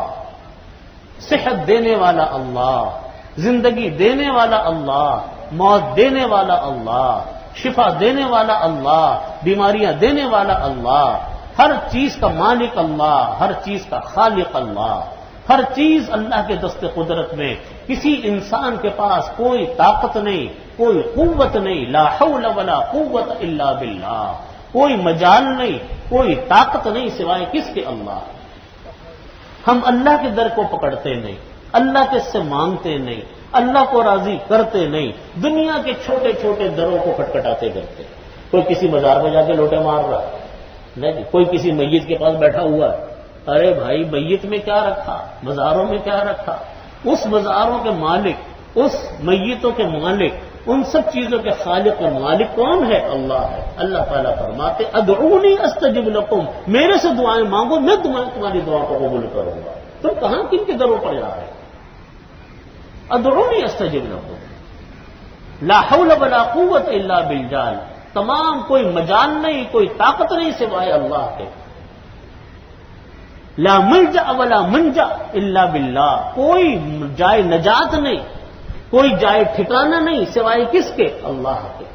صحت دینے والا اللہ، زندگی دینے والا اللہ، موت دینے والا اللہ، شفا دینے والا اللہ، بیماریاں دینے والا اللہ، ہر چیز کا مالک اللہ، ہر چیز کا خالق اللہ، ہر چیز اللہ کے دست قدرت میں۔ کسی انسان کے پاس کوئی طاقت نہیں، کوئی قوت نہیں، لا حول ولا قوت الا باللہ، کوئی مجال نہیں، کوئی طاقت نہیں سوائے کس کے؟ اللہ۔ ہم اللہ کے در کو پکڑتے نہیں، اللہ کے سے مانگتے نہیں، اللہ کو راضی کرتے نہیں، دنیا کے چھوٹے چھوٹے دروں کو کھٹکھٹاتے کرتے۔ کوئی کسی مزار میں جا کے لوٹے مار رہا ہے، نہیں، کوئی کسی میت کے پاس بیٹھا ہوا ہے، ارے بھائی میت میں کیا رکھا، مزاروں میں کیا رکھا؟ اس مزاروں کے مالک، اس میتوں کے مالک، ان سب چیزوں کے خالق اور مالک کون ہے؟ اللہ ہے۔ اللہ تعالیٰ فرماتے ادعونی استجب لکم، میرے سے دعائیں مانگو، میں تمہاری دعا کو قبول کروں گا۔ تم کہاں کن کے دروں پر جا رہے ہیں؟ ادعونی استجب لکم، لا حول ولا قوت الا بالجال، تمام کوئی مجال نہیں، کوئی طاقت نہیں سوائے اللہ کے۔ لا ملجا ولا منجا الا باللہ، کوئی جائے نجات نہیں، کوئی جائے ٹھکانہ نہیں سوائے کس کے؟ اللہ کے۔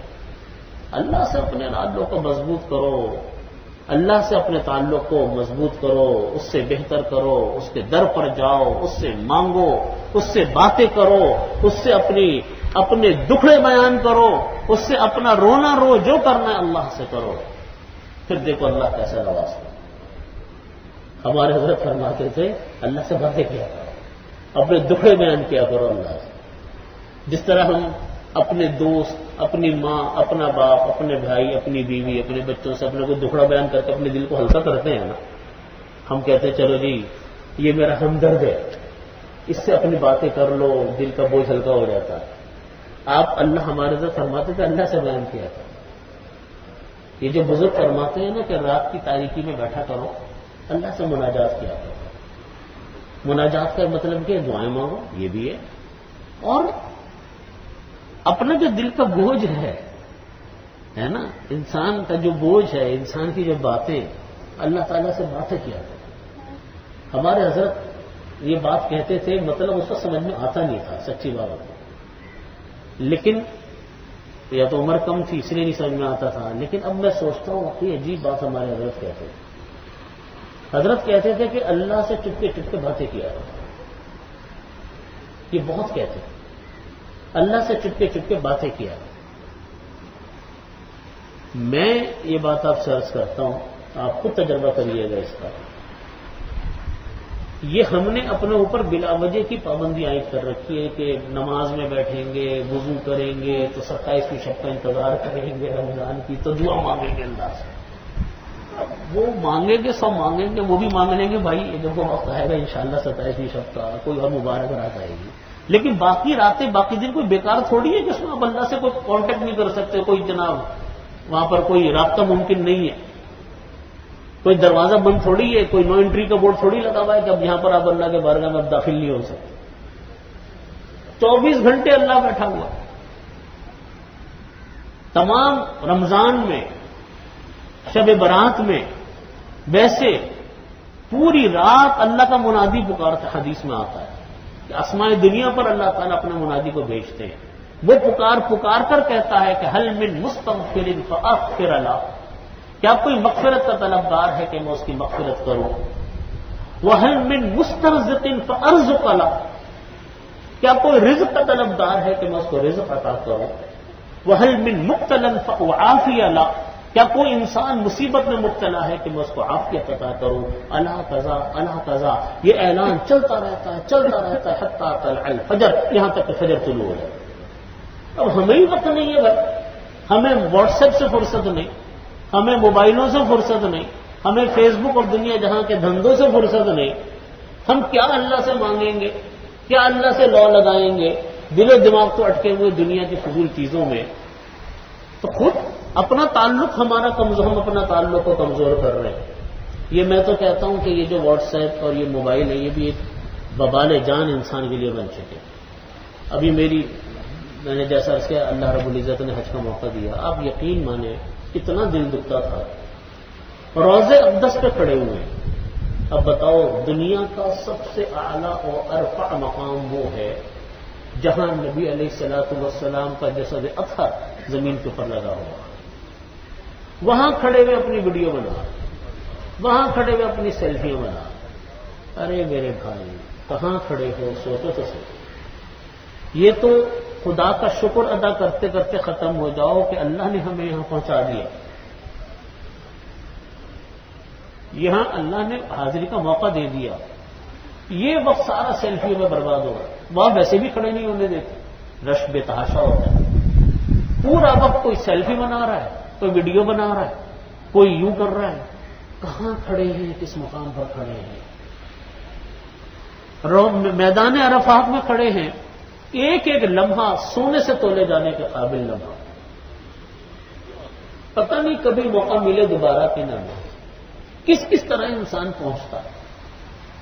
اللہ سے اپنے تعلق کو مضبوط کرو، اللہ سے اپنے تعلق کو مضبوط کرو، اس سے بہتر کرو، اس کے در پر جاؤ، اس سے مانگو، اس سے باتیں کرو، اس سے اپنے دکھڑے بیان کرو، اس سے اپنا رونا رو، جو کرنا ہے اللہ سے کرو، پھر دیکھو اللہ کیسے نوازتا ہے۔ ہمارے حضرت فرماتے تھے اللہ سے باتیں کیا کرو، اپنے دکھڑے بیان کیا کرو اللہ سے۔ جس طرح ہم اپنے دوست، اپنی ماں، اپنا باپ، اپنے بھائی، اپنی بیوی، اپنے بچوں سے اپنے کو دکھڑا بیان کر کے اپنے دل کو ہلکا کرتے ہیں نا، ہم کہتے ہیں چلو جی یہ میرا ہمدرد ہے، اس سے اپنی باتیں کر لو، دل کا بوجھ ہلکا ہو جاتا ہے۔ آپ اللہ ہمارے حضرت فرماتے تھے اللہ سے بیان کیا تھا۔ یہ جو بزرگ فرماتے ہیں نا کہ رات کی تاریکی میں بیٹھا کرو، اللہ سے مناجات کیا کرو۔ مناجات کا مطلب کہ دعائیں مانگو، یہ بھی ہے، اور اپنا جو دل کا بوجھ ہے نا، انسان کا جو بوجھ ہے، انسان کی جو باتیں، اللہ تعالیٰ سے باتیں کیا کرو۔ ہمارے حضرت یہ بات کہتے تھے، مطلب اس کو سمجھ میں آتا نہیں تھا، سچی بات ہے، لیکن یا تو عمر کم تھی اس لیے نہیں سمجھ میں آتا تھا، لیکن اب میں سوچتا ہوں کہ عجیب بات ہمارے حضرت کہتے تھے۔ حضرت کہتے تھے کہ اللہ سے چپکے چپکے باتیں کیا کرو، یہ بہت کہتے تھے، اللہ سے چپکے چپکے باتیں کیا۔ میں یہ بات آپ سے عرض کرتا ہوں، آپ خود تجربہ کریے گا اس کا۔ یہ ہم نے اپنے اوپر بلا وجہ کی پابندی عائد کر رکھی ہے کہ نماز میں بیٹھیں گے، وضو کریں گے تو 27ویں شب کا انتظار کریں گے، رمضان کی تو دعا مانگیں گے اللہ سے۔ وہ مانگیں گے، سب مانگیں گے، وہ بھی مانگ لیں گے بھائی یہ دیکھو وقت آئے گا انشاءاللہ 27ویں شب کا، کوئی اور مبارک رات آئے گی، لیکن باقی راتیں، باقی دن کوئی بیکار تھوڑی ہے جس میں آپ اللہ سے کوئی کانٹیکٹ نہیں کر سکتے، کوئی جناب وہاں پر کوئی رابطہ ممکن نہیں ہے، کوئی دروازہ بند تھوڑی ہے، کوئی نو انٹری کا بورڈ تھوڑی لگا ہوا ہے کہ اب یہاں پر آپ اللہ کے بارگاہ میں داخل نہیں ہو سکتے۔ 24 گھنٹے اللہ بیٹھا ہوا، تمام رمضان میں، شب برات میں، ویسے پوری رات اللہ کا منادی پکارتا، حدیث میں آتا ہے کہ آسماء دنیا پر اللہ تعالیٰ اپنے منادی کو بھیجتے ہیں، وہ پکار کر کہتا ہے کہ حل من مستغفر فاغفر له، کیا کوئی مغفرت کا طلبگار ہے کہ میں اس کی مغفرت کروں؟ وحل من مسترزق فارزق له، کیا کوئی رزق کا طلبدار ہے کہ میں اس کو رزق عطا کروں؟ وَهَلْ مِن مُبْتَلًا فَأُعَافِيَ لَهُ، کیا کوئی انسان مصیبت میں مبتلا ہے کہ میں اس کو عافیت عطا کروں؟ اللہ قضا اللہ قضا، یہ اعلان چلتا رہتا ہے حتی طلع الفجر، یہاں تک کہ فجر طلوع ہو جائے۔ اب ہمیں ہی وقت نہیں ہے بھائی، ہمیں واٹس ایپ سے فرصت نہیں، ہمیں موبائلوں سے فرصت نہیں، ہمیں فیس بک اور دنیا جہاں کے دھندوں سے فرصت نہیں، ہم کیا اللہ سے مانگیں گے؟ کیا اللہ سے لو لگائیں گے؟ دل و دماغ تو اٹکے ہوئے دنیا کی فضول چیزوں میں، تو خود اپنا تعلق ہمارا کمزور، ہم اپنا تعلق کو کمزور کر رہے ہیں۔ یہ میں تو کہتا ہوں کہ یہ جو واٹس ایپ اور یہ موبائل ہے، یہ بھی ایک وبال جان انسان کے لیے بن چکے۔ ابھی میں نے جیسا اس کے اللہ رب العزت نے حج کا موقع دیا، آپ یقین مانیں اتنا دل دکھتا تھا، روضے اقدس پہ کھڑے ہوئے ہیں۔ اب بتاؤ، دنیا کا سب سے اعلیٰ اور ارفع مقام وہ ہے جہاں نبی علیہ الصلوۃ والسلام کا جسد اطہر زمین کے اوپر لگا ہوا، وہاں کھڑے ہوئے اپنی ویڈیو بنا، وہاں کھڑے ہوئے اپنی سیلفیاں بنا۔ ارے میرے بھائی، کہاں کھڑے ہو؟ سوچو تو صحیح۔ یہ تو خدا کا شکر ادا کرتے کرتے ختم ہو جاؤ کہ اللہ نے ہمیں یہاں پہنچا دیا، یہاں اللہ نے حاضری کا موقع دے دیا۔ یہ وقت سارا سیلفیوں میں برباد ہو رہا ہے، وہاں ویسے بھی کھڑے نہیں ہونے دیتے، رش بے تحاشا ہوتا ہے، پورا وقت کوئی سیلفی بنا رہا ہے، کوئی ویڈیو بنا رہا ہے، کوئی یوں کر رہا ہے۔ کہاں کھڑے ہیں؟ کس مقام پر کھڑے ہیں؟ میدان عرفات میں کھڑے ہیں، ایک ایک لمحہ سونے سے تولے جانے کے قابل لمحہ، پتہ نہیں کبھی موقع ملے دوبارہ کہ نہ ملے۔ کس کس طرح انسان پہنچتا ہے،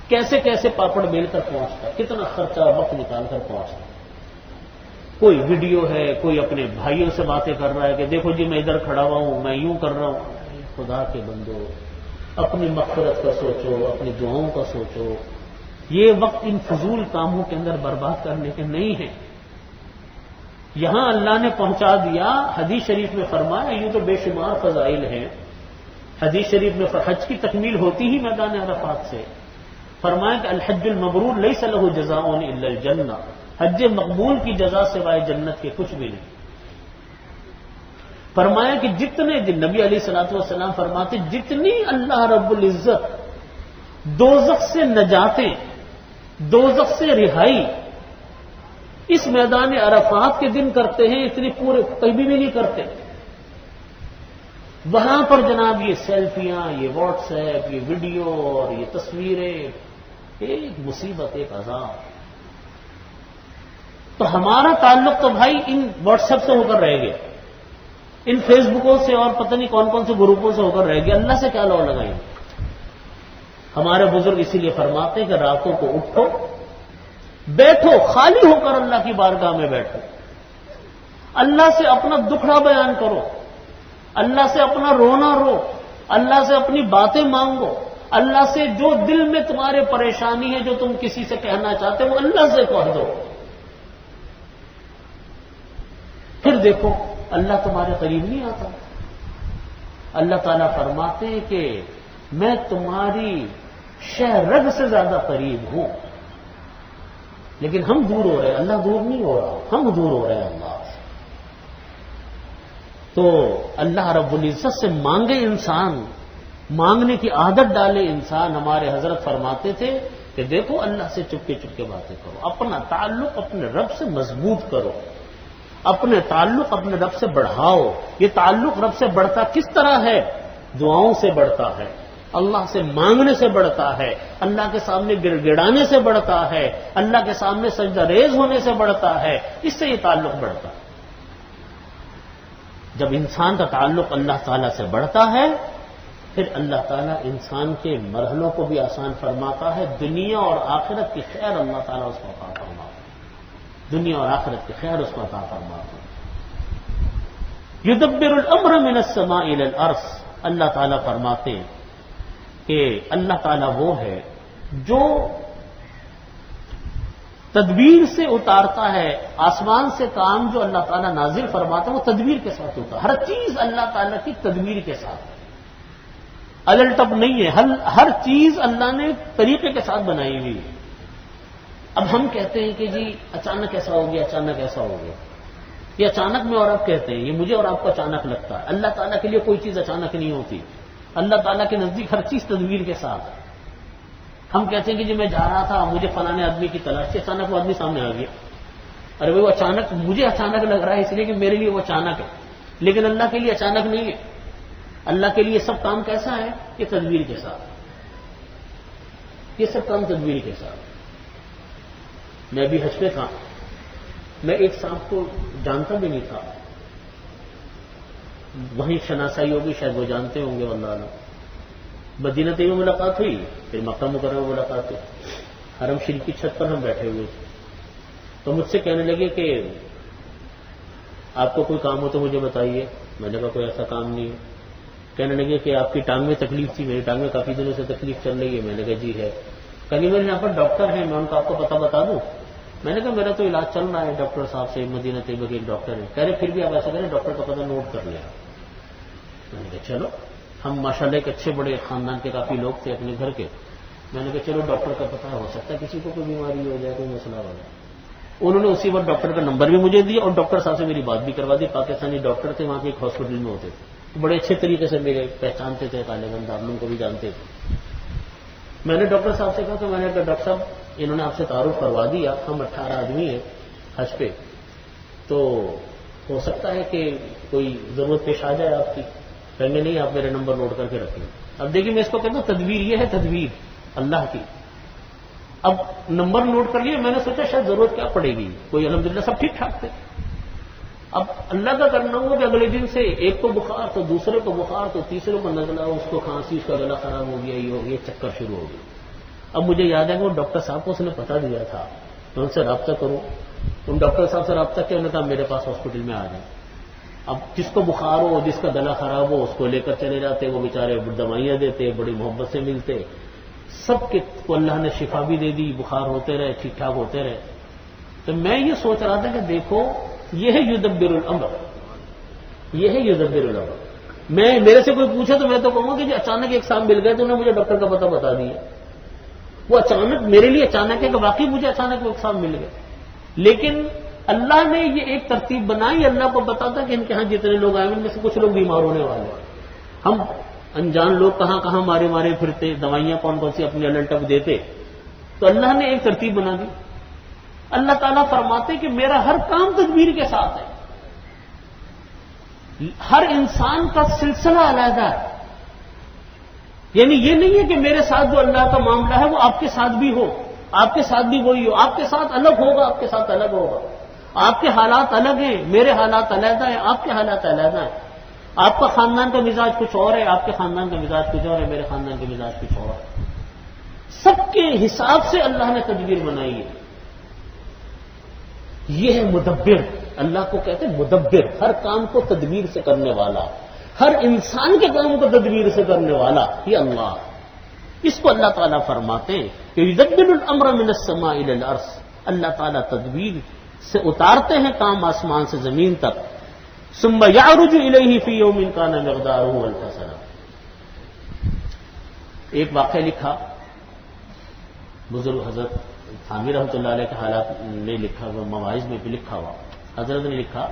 کیسے کیسے پاپڑ بیل کر پہنچتا ہے، کتنا خرچہ وقت نکال کر پہنچتا ہے۔ کوئی ویڈیو ہے، کوئی اپنے بھائیوں سے باتیں کر رہا ہے کہ دیکھو جی میں ادھر کھڑا ہوا ہوں، میں یوں کر رہا ہوں۔ خدا کے بندو، اپنی مغفرت کا سوچو، اپنی دعاؤں کا سوچو۔ یہ وقت ان فضول کاموں کے اندر برباد کرنے کے نہیں ہے۔ یہاں اللہ نے پہنچا دیا، حدیث شریف میں فرمایا، یوں تو بے شمار فضائل ہیں۔ حدیث شریف میں حج کی تکمیل ہوتی ہی میدان عرفات سے، فرمایا کہ الحج المبرور لیس لہ جزاء الا الجنہ، حج مقبول کی جزا سوائے جنت کے کچھ بھی نہیں۔ فرمایا کہ جتنے دن، نبی علیہ الصلوۃ والسلام فرماتے، جتنی اللہ رب العزت دوزخ سے نجاتیں، دوزخ سے رہائی اس میدان عرفات کے دن کرتے ہیں، اتنی پورے کبھی بھی نہیں کرتے۔ وہاں پر جناب یہ سیلفیاں، یہ واٹس ایپ، یہ ویڈیو اور یہ تصویریں، ایک مصیبت، ایک عذاب۔ تو ہمارا تعلق تو بھائی ان واٹس ایپ سے ہو کر رہ گیا، ان فیس بکوں سے اور پتہ نہیں کون کون سے گروپوں سے ہو کر رہ گیا۔ اللہ سے کیا لو لگائیں گے؟ ہمارے بزرگ اسی لیے فرماتے ہیں کہ راتوں کو اٹھو، بیٹھو، خالی ہو کر اللہ کی بارگاہ میں بیٹھو، اللہ سے اپنا دکھڑا بیان کرو، اللہ سے اپنا رونا رو، اللہ سے اپنی باتیں مانگو، اللہ سے جو دل میں تمہارے پریشانی ہے، جو تم کسی سے کہنا چاہتے ہو، وہ اللہ سے کہہ دو۔ پھر دیکھو اللہ تمہارے قریب نہیں آتا۔ اللہ تعالیٰ فرماتے ہیں کہ میں تمہاری شہ رگ سے زیادہ قریب ہوں، لیکن ہم دور ہو رہے ہیں، اللہ دور نہیں ہو رہا، ہم دور ہو رہے ہیں اللہ سے۔ تو اللہ رب العزت سے مانگے انسان، مانگنے کی عادت ڈالے انسان۔ ہمارے حضرت فرماتے تھے کہ دیکھو اللہ سے چپکے چپکے باتیں کرو، اپنا تعلق اپنے رب سے مضبوط کرو، اپنے تعلق اپنے رب سے بڑھاؤ۔ یہ تعلق رب سے بڑھتا کس طرح ہے؟ دعاؤں سے بڑھتا ہے، اللہ سے مانگنے سے بڑھتا ہے، اللہ کے سامنے گڑ گڑانے سے بڑھتا ہے، اللہ کے سامنے سجدہ ریز ہونے سے بڑھتا ہے، اس سے یہ تعلق بڑھتا ہے۔ جب انسان کا تعلق اللہ تعالیٰ سے بڑھتا ہے، پھر اللہ تعالیٰ انسان کے مرحلوں کو بھی آسان فرماتا ہے، دنیا اور آخرت کی خیر اللہ تعالیٰ اس کو عطا فرماتا ہے، دنیا اور آخرت کی خیر اس کو عطا فرماتا ہے۔ یدبر الامر من السماء الى الارض، اللہ تعالیٰ فرماتے ہیں کہ اللہ تعالیٰ وہ ہے جو تدبیر سے اتارتا ہے، آسمان سے کام جو اللہ تعالیٰ نازل فرماتا ہے وہ تدبیر کے ساتھ ہوتا ہے۔ ہر چیز اللہ تعالیٰ کی تدبیر کے ساتھ، الٹ ٹپ نہیں ہے، ہر چیز اللہ نے طریقے کے ساتھ بنائی ہوئی ہے۔ اب ہم کہتے ہیں کہ جی اچانک ایسا ہو گیا، اچانک ایسا ہو گیا، یہ اچانک میں اور آپ کہتے ہیں، یہ مجھے اور آپ کو اچانک لگتا ہے. اللہ تعالیٰ کے لیے کوئی چیز اچانک نہیں ہوتی. اللہ تعالیٰ کے نزدیک ہر چیز تدبیر کے ساتھ ہے. ہم کہتے ہیں کہ جی میں جا رہا تھا، مجھے فلاں آدمی کی تلاش تھی، اچانک وہ آدمی سامنے آ گیا. ارے وہ اچانک مجھے اچانک لگ رہا ہے اس لیے کہ میرے لیے وہ اچانک ہے، لیکن اللہ کے لیے اچانک نہیں ہے. اللہ کے لیے سب کام کیسا ہے؟ یہ تدبیر کے ساتھ. یہ سب کام تدبیر کے ساتھ. میں ابھی حج پہ تھا، میں ایک صاحب کو جانتا بھی نہیں تھا، وہیں شناسائی ہوگی، شاید وہ جانتے ہوں گے، واللہ اعلم. مدینہ طیبہ میں ملاقات ہوئی، پھر مکہ مکرمہ میں ملاقات ہوئی. حرم شریف کی چھت پر ہم بیٹھے ہوئے تھے، تو مجھ سے کہنے لگے کہ آپ کو کوئی کام ہو تو مجھے بتائیے. میں نے کہا کوئی ایسا کام نہیں ہے. کہنے لگے کہ آپ کی ٹانگ میں تکلیف تھی. میری ٹانگ میں کافی دنوں سے تکلیف چل رہی ہے. میں نے کہا جی ہے. کہیں میرے یہاں پر ڈاکٹر ہیں، میں ان کا آپ کو پتہ بتا دوں. میں نے کہا میرا تو علاج چل رہا ہے ڈاکٹر صاحب سے، مدینہ طیبہ کے ایک ڈاکٹر ہیں. کہہ رہے پھر بھی آپ ایسا کریں، ڈاکٹر کا پتہ نوٹ کر لیں. میں نے کہا چلو. ہم ماشاءاللہ ایک اچھے بڑے خاندان کے کافی لوگ تھے اپنے گھر کے. میں نے کہا چلو ڈاکٹر کا پتہ ہو سکتا ہے کسی کو کوئی بیماری ہو جائے، کوئی مسئلہ ہو جائے. انہوں نے اسی وقت ڈاکٹر کا نمبر بھی مجھے دیا اور ڈاکٹر صاحب سے میری بات بھی کروا دی. پاکستانی ڈاکٹر تھے، وہاں کے ایک ہاسپٹل میں ہوتے تھے، بڑے اچھے طریقے سے میرے پہچانتے تھے، طالبان آپ لوگوں کو بھی جانتے تھے. میں نے ڈاکٹر صاحب سے کہا کہ میں نے کہا ڈاکٹر صاحب انہوں نے آپ سے تعارف کروا دیا، ہم 18 آدمی ہیں حج پہ، تو ہو سکتا ہے کہ کوئی ضرورت پیش آ جائے آپ کی. کہیں گے نہیں، آپ میرے نمبر نوٹ کر کے رکھیں. اب دیکھیے میں اس کو کہتا ہوں تدبیر، یہ ہے تدبیر اللہ کی. اب نمبر نوٹ کر لیے، میں نے سوچا شاید ضرورت کیا پڑے گی، کوئی الحمدللہ سب ٹھیک ٹھاک تھے. اب اللہ کا کرنا ہوا کہ اگلے دن سے ایک کو بخار، تو دوسرے کو بخار، تو تیسرے کو نزلہ، اس کو کھانسی، اس کا گلا خراب ہو گیا، یہ ہو گیا، چکر شروع ہو گیا. اب مجھے یاد ہے کہ وہ ڈاکٹر صاحب کو اس نے پتہ دیا تھا، میں ان سے رابطہ کروں. ان ڈاکٹر صاحب سے رابطہ کیا، انہوں نے کہا میرے پاس ہاسپٹل میں آ جائیں. اب جس کو بخار ہو، جس کا گلا خراب ہو، اس کو لے کر چلے جاتے. وہ بیچارے دوائیاں دیتے، بڑی محبت سے ملتے. سب کے کو اللہ نے شفا بھی دے دی، بخار ہوتے رہے، ٹھیک ٹھاک ہوتے رہے. تو میں یہ سوچ رہا تھا کہ دیکھو یہ ہے یدبر الامر، یہ ہے یدبر الامر. میرے سے کوئی پوچھے تو میں تو کہوں گا کہ اچانک ایک صاحب مل گئے تو انہوں نے مجھے ڈاکٹر کا پتہ بتا دیا. وہ اچانک میرے لیے اچانک ہے کہ واقعی مجھے اچانک وہ ایک صاحب مل گئے. لیکن اللہ نے یہ ایک ترتیب بنائی. اللہ کو بتاتا کہ ان کے ہاں جتنے لوگ آئے ان میں سے کچھ لوگ بیمار ہونے والے ہیں. ہم انجان لوگ کہاں کہاں مارے مارے پھرتے، دوائیاں کون کون سی اپنی الٹپ دیتے. تو اللہ نے ایک ترتیب بنا دی. اللہ تعالیٰ فرماتے کہ میرا ہر کام تدبیر کے ساتھ ہے. ہر انسان کا سلسلہ علیحدہ ہے. یعنی یہ نہیں ہے کہ میرے ساتھ جو اللہ کا معاملہ ہے وہ آپ کے ساتھ بھی ہو، آپ کے ساتھ بھی وہی ہو. آپ کے ساتھ الگ ہوگا، آپ کے ساتھ الگ ہوگا. آپ کے حالات الگ ہیں، میرے حالات علیحدہ ہیں، آپ کے حالات علیحدہ ہیں. آپ کا خاندان کا مزاج کچھ اور ہے، آپ کے خاندان کا مزاج کچھ اور ہے، میرے خاندان کا مزاج کچھ اور ہے. سب کے حساب سے اللہ نے تدبیر بنائی ہے. یہ ہے مدبر. اللہ کو کہتے ہیں مدبر، ہر کام کو تدبیر سے کرنے والا، ہر انسان کے کام کو تدبیر سے کرنے والا یہ اللہ. اس کو اللہ تعالیٰ فرماتے ہیں کہ یدبر الامر من السماء الى الارض. اللہ تعالیٰ تدبیر سے اتارتے ہیں کام آسمان سے زمین تک. ثم یعرج الیہ فی یوم کان مقدارہ الف سنہ. ایک واقعہ لکھا بزرگ حضرت تھانوی رحمۃ اللہ علیہ کے حالات نے لکھا ہوا، مواعظ میں بھی لکھا ہوا. حضرت نے لکھا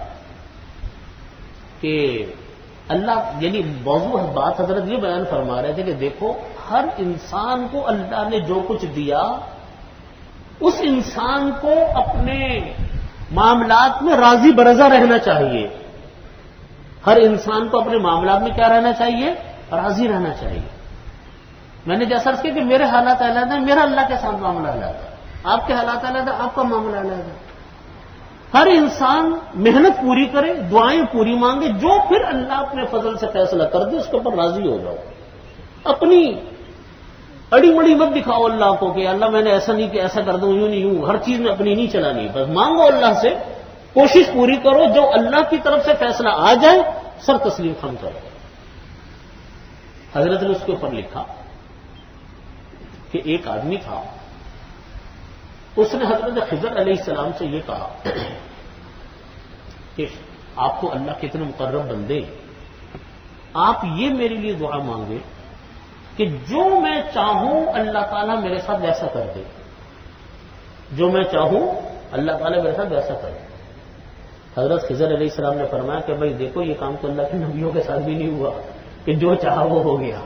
کہ اللہ، یعنی موضوع بات حضرت یہ بیان فرما رہے تھے کہ دیکھو ہر انسان کو اللہ نے جو کچھ دیا، اس انسان کو اپنے معاملات میں راضی برضا رہنا چاہیے. ہر انسان کو اپنے معاملات میں کیا رہنا چاہیے؟ راضی رہنا چاہیے. میں نے جیسا کیا کہ میرے حالات علیحدہ ہیں، میرا اللہ کے ساتھ معاملہ علیحدہ ہے. آپ کے حالات علیحدہ، آپ کا معاملہ علیحدہ. ہر انسان محنت پوری کرے، دعائیں پوری مانگے، جو پھر اللہ اپنے فضل سے فیصلہ کر دے اس کے اوپر راضی ہو جاؤ. اپنی اڑی مڑی مت دکھاؤ اللہ کو کہ اللہ میں نے ایسا نہیں کہ ایسا کر دوں، یوں نہیں، یوں. ہر چیز میں اپنی نہیں چلانی، بس مانگو اللہ سے، کوشش پوری کرو، جو اللہ کی طرف سے فیصلہ آ جائے سر تسلیم خم کرو. حضرت نے اس کے اوپر لکھا کہ ایک آدمی تھا، اس نے حضرت خضر علیہ السلام سے یہ کہا کہ آپ کو اللہ کے اتنے مقرب بندے، آپ یہ میرے لیے دعا مانگے کہ جو میں چاہوں اللہ تعالیٰ میرے ساتھ ویسا کر دے. جو میں چاہوں اللہ تعالیٰ میرے ساتھ ویسا کرے۔ حضرت خضر علیہ السلام نے فرمایا کہ بھائی دیکھو یہ کام تو اللہ کے نبیوں کے ساتھ بھی نہیں ہوا کہ جو چاہا وہ ہو گیا،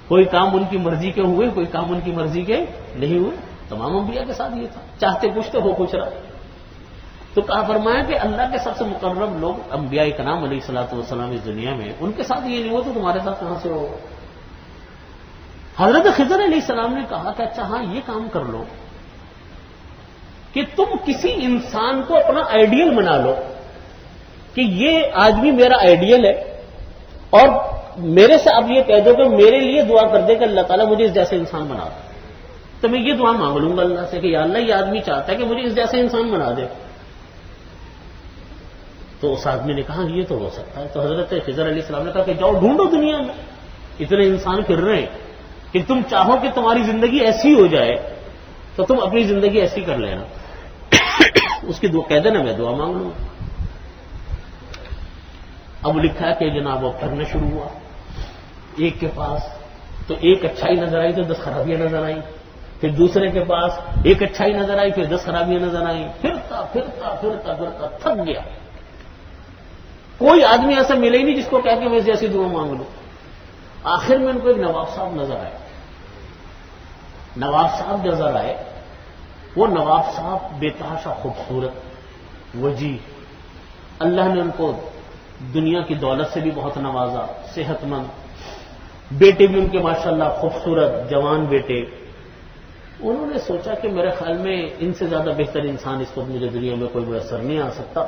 کوئی کام ان کی مرضی کے ہوئے، کوئی کام ان کی مرضی کے نہیں ہوئے۔ تمام انبیاء کے ساتھ یہ تھا، چاہتے کچھ تو ہو کچھ رہا۔ تو کہا فرمایا کہ اللہ کے سب سے مقرب لوگ انبیاء کرام علیہ الصلوۃ والسلام اس دنیا میں، ان کے ساتھ یہ نہیں ہوا تو تمہارے ساتھ کہاں سے ہو؟ حضرت خضر علیہ السلام نے کہا کہ اچھا ہاں یہ کام کر لو کہ تم کسی انسان کو اپنا آئیڈیل بنا لو کہ یہ آدمی میرا آئیڈیل ہے، اور میرے سے اب یہ کہہ دو کہ میرے لیے دعا کر دے کہ اللہ تعالیٰ مجھے اس جیسے انسان بنا دے، تو میں یہ دعا مانگ لوں گا اللہ سے کہ یا اللہ یہ آدمی چاہتا ہے کہ مجھے اس جیسے انسان بنا دے۔ تو اس آدمی نے کہا یہ تو ہو سکتا ہے۔ تو حضرت خضر علیہ السلام نے کہا کہ جاؤ ڈھونڈو، دنیا میں اتنے انسان پھر رہے ہیں کہ تم چاہو کہ تمہاری زندگی ایسی ہو جائے تو تم اپنی زندگی ایسی کر لینا، اس کی دعا کہہ دینا میں دعا مانگ لوں۔ اب لکھا ہے کہ جناب وہ پھرنا شروع ہوا، ایک کے پاس تو ایک اچھائی نظر آئی تو 10 خرابیاں نظر آئیں، پھر دوسرے کے پاس ایک اچھائی نظر آئی پھر 10 خرابیاں نظر آئیں، پھرتا پھرتا پھرتا پھرتا تھک گیا۔ کوئی آدمی ایسا ملے ہی نہیں جس کو کہہ کے میں جیسی دعا مانگ لوں۔ آخر میں ان کو ایک نواب صاحب نظر آئے، نواب صاحب نظر آئے۔ وہ نواب صاحب بے تحاشا خوبصورت، وجیح، اللہ نے ان کو دنیا کی دولت سے بھی بہت نوازا، صحت مند، بیٹے بھی ان کے ماشاءاللہ خوبصورت جوان بیٹے۔ انہوں نے سوچا کہ میرے خیال میں ان سے زیادہ بہتر انسان اس وقت مجھے دنیا میں کوئی میسر نہیں آ سکتا،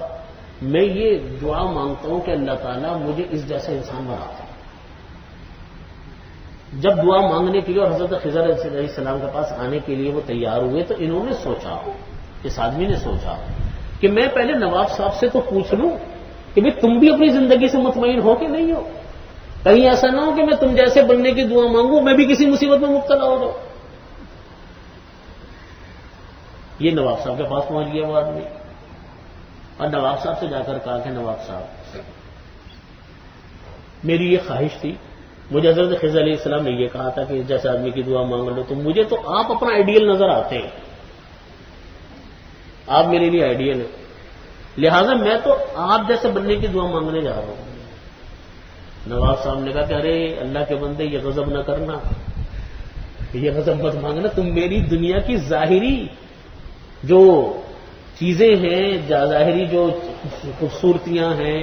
میں یہ دعا مانگتا ہوں کہ اللہ تعالیٰ مجھے اس جیسا انسان بنا دے۔ جب دعا مانگنے کے لیے اور حضرت خضر علیہ السلام کے پاس آنے کے لیے وہ تیار ہوئے تو انہوں نے سوچا، اس آدمی نے سوچا کہ میں پہلے نواب صاحب سے تو پوچھ لوں کہ بھئی تم بھی اپنی زندگی سے مطمئن ہو کہ نہیں ہو، کہیں ایسا نہ ہو کہ میں تم جیسے بننے کی دعا مانگوں میں بھی کسی مصیبت میں مبتلا ہو جاؤں۔ یہ نواب صاحب کے پاس پہنچ گیا وہ آدمی، اور نواب صاحب سے جا کر کہا کہ نواب صاحب میری یہ خواہش تھی، مجھے حضرت خضر علیہ السلام نے یہ کہا تھا کہ جیسے آدمی کی دعا مانگ لو، تو مجھے تو آپ اپنا آئیڈیل نظر آتے ہیں، آپ میرے لیے آئیڈیل ہیں، لہذا میں تو آپ جیسے بننے کی دعا مانگنے جا رہا ہوں۔ نواب صاحب نے کہا کہ ارے اللہ کے بندے یہ غضب نہ کرنا، یہ غضب مت مانگنا، تم میری دنیا کی ظاہری جو چیزیں ہیں، ظاہری جو خوبصورتیاں ہیں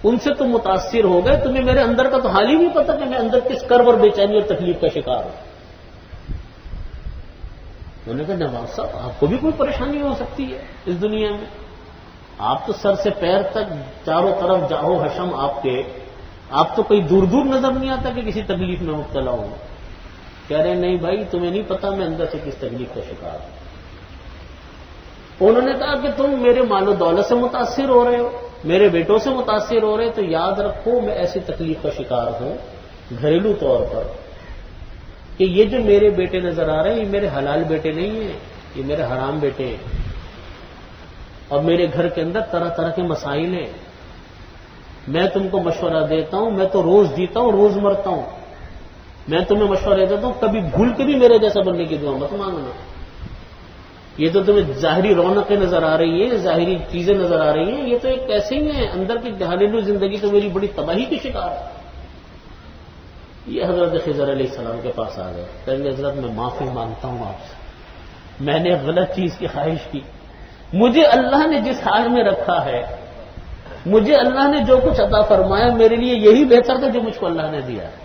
ان سے تم متاثر ہو گئے، تمہیں میرے اندر کا تو حال ہی نہیں پتا کہ میں اندر کس کرب اور بے چینی اور تکلیف کا شکار ہوں۔ انہوں نے کہا نواب صاحب آپ کو بھی کوئی پریشانی ہو سکتی ہے اس دنیا میں، آپ تو سر سے پیر تک چاروں طرف جاہو حشم آپ کے، آپ تو کوئی دور دور نظر نہیں آتا کہ کسی تکلیف میں مبتلا ہوں۔ کہہ رہے نہیں بھائی تمہیں نہیں پتا میں اندر سے کس تکلیف کا شکار ہوں۔ انہوں نے کہا کہ تم میرے مال و دولت سے متاثر ہو رہے ہو، میرے بیٹوں سے متاثر ہو رہے، تو یاد رکھو میں ایسی تکلیف کا شکار ہوں گھریلو طور پر کہ یہ جو میرے بیٹے نظر آ رہے ہیں یہ میرے حلال بیٹے نہیں ہیں، یہ میرے حرام بیٹے ہیں، اور میرے گھر کے اندر طرح طرح کے مسائل ہیں۔ میں تم کو مشورہ دیتا ہوں، میں تو روز جیتا ہوں روز مرتا ہوں، میں تمہیں مشورہ دیتا ہوں کبھی بھول کے بھی میرے جیسا بننے کی دعا مت مانگنا۔ یہ تو تمہیں ظاہری رونقیں نظر آ رہی ہیں، ظاہری چیزیں نظر آ رہی ہیں، یہ تو ایک ایسے ہی ہے، اندر کی گھریلو زندگی تو میری بڑی تباہی کی شکار ہے۔ یہ حضرت خضر علیہ السلام کے پاس آ گئے، کہیں گے حضرت میں معافی مانگتا ہوں آپ سے، میں نے غلط چیز کی خواہش کی، مجھے اللہ نے جس حال میں رکھا ہے، مجھے اللہ نے جو کچھ عطا فرمایا میرے لیے یہی بہتر تھا جو مجھ کو اللہ نے دیا ہے۔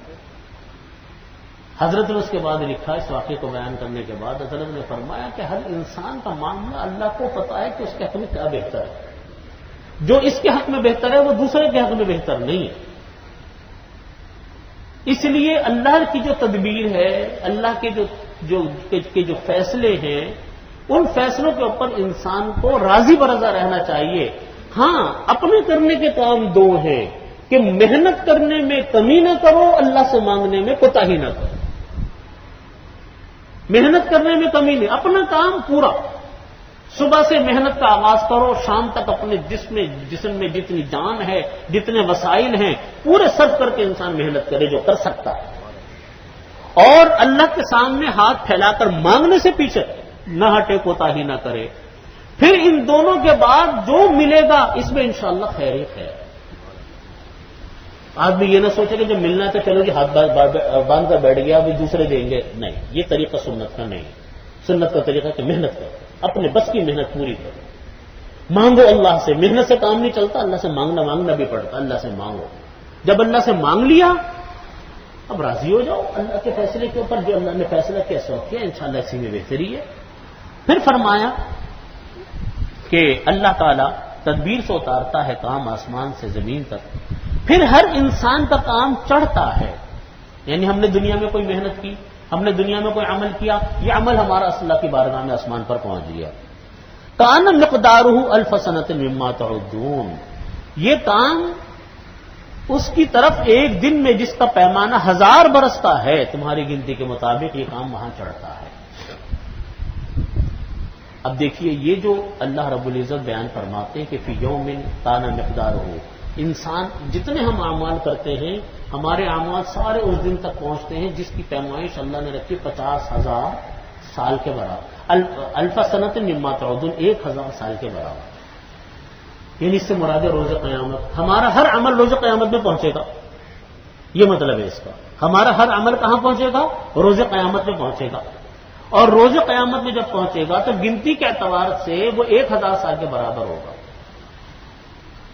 حضرت نے اس کے بعد لکھا، اس واقعے کو بیان کرنے کے بعد حضرت نے فرمایا کہ ہر انسان کا معاملہ اللہ کو پتا ہے کہ اس کے حق میں کیا بہتر ہے، جو اس کے حق میں بہتر ہے وہ دوسرے کے حق میں بہتر نہیں ہے۔ اس لیے اللہ کی جو تدبیر ہے، اللہ کے جو فیصلے ہیں، ان فیصلوں کے اوپر انسان کو راضی برضا رہنا چاہیے۔ ہاں اپنے کرنے کے کام دو ہیں کہ محنت کرنے میں کمی نہ کرو، اللہ سے مانگنے میں کوتاہی نہ کرو۔ محنت کرنے میں کمی نہیں، اپنا کام پورا، صبح سے محنت کا آغاز کرو، شام تک اپنے جسم میں جتنی جان ہے، جتنے وسائل ہیں، پورے صرف کر کے انسان محنت کرے جو کر سکتا ہے، اور اللہ کے سامنے ہاتھ پھیلا کر مانگنے سے پیچھے نہ ہٹے کوتاہی نہ کرے. پھر ان دونوں کے بعد جو ملے گا اس میں انشاءاللہ خیر ہی خیر. آدمی یہ نہ سوچے کہ جب ملنا ہے تو چلو جی ہاتھ باندھ کر بیٹھ گیا ابھی دوسرے دیں گے. نہیں، یہ طریقہ سنت کا نہیں. سنت کا طریقہ کہ محنت کرو، اپنے بس کی محنت پوری کرو، مانگو اللہ سے. محنت سے کام نہیں چلتا، اللہ سے مانگنا بھی پڑتا. اللہ سے مانگو. جب اللہ سے مانگ لیا اب راضی ہو جاؤ اللہ کے فیصلے کے اوپر. جو اللہ نے فیصلہ کیا سو کیا، انشاءاللہ اسی میں بہتری ہے. پھر فرمایا کہ اللہ تعالیٰ تدبیر سے اتارتا ہے کام آسمان سے زمین تک، پھر ہر انسان کا کام چڑھتا ہے. یعنی ہم نے دنیا میں کوئی محنت کی، ہم نے دنیا میں کوئی عمل کیا، یہ عمل ہمارا اللہ کی بارگاہ میں آسمان پر پہنچ گیا. کان مقدارہ الف سنۃ مما تعدون، یہ کام اس کی طرف ایک دن میں جس کا پیمانہ 1000 برس کا ہے تمہاری گنتی کے مطابق یہ کام وہاں چڑھتا ہے. اب دیکھیے یہ جو اللہ رب العزت بیان فرماتے ہیں کہ فی یوم کان مقدارہ، انسان جتنے ہم اعمال کرتے ہیں ہمارے اعمال سارے اس دن تک پہنچتے ہیں جس کی پیمائش اللہ نے رکھی 50,000 سال کے برابر. الف سنۃ مما تعدون، 1000 سال کے برابر. یعنی اس سے مراد روز قیامت. ہمارا ہر عمل روز قیامت میں پہنچے گا، یہ مطلب ہے اس کا. ہمارا ہر عمل کہاں پہنچے گا؟ روز قیامت میں پہنچے گا. اور روز قیامت میں جب پہنچے گا تو گنتی کے اعتبار سے وہ 1000 سال کے برابر ہوگا.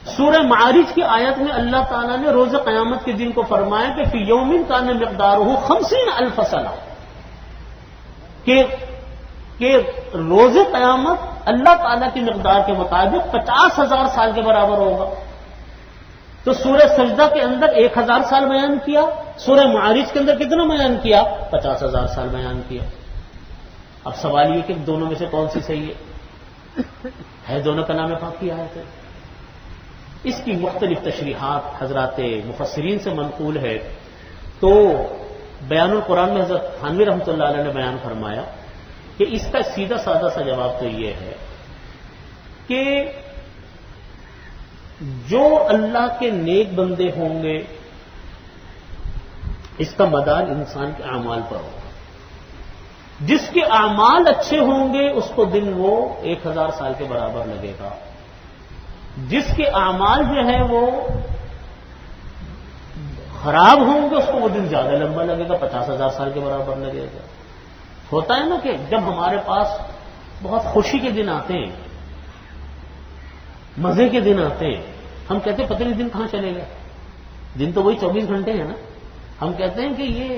سورہ معارج کی آیت میں اللہ تعالیٰ نے روز قیامت کے دن کو فرمایا کہ فی یوم کان مقدارہ 50,000 سنہ، کہ روز قیامت اللہ تعالیٰ کی مقدار کے مطابق 50,000 سال کے برابر ہوگا. تو سورہ سجدہ کے اندر 1000 سال بیان کیا، سورہ معارج کے اندر کتنا بیان کیا؟ 50,000 سال بیان کیا. اب سوال یہ کہ دونوں میں سے کون سی صحیح ہے دونوں کلام پاک کی آیت ہے. اس کی مختلف تشریحات حضرات مفسرین سے منقول ہے. تو بیان القرآن میں حضرت تھانوی رحمۃ اللہ علیہ نے بیان فرمایا کہ اس کا سیدھا سادہ سا جواب تو یہ ہے کہ جو اللہ کے نیک بندے ہوں گے اس کا مدار انسان کے اعمال پر ہوگا. جس کے اعمال اچھے ہوں گے اس کو دن وہ 1000 سال کے برابر لگے گا. جس کے اعمال جو ہے وہ خراب ہوں گے اس کو وہ دن زیادہ لمبا لگے گا، 50,000 سال کے برابر لگے گا. ہوتا ہے نا کہ جب ہمارے پاس بہت خوشی کے دن آتے ہیں، مزے کے دن آتے ہیں، ہم کہتے ہیں پتہ نہیں دن کہاں چلے گئے. دن تو وہی 24 گھنٹے ہیں نا. ہم کہتے ہیں کہ یہ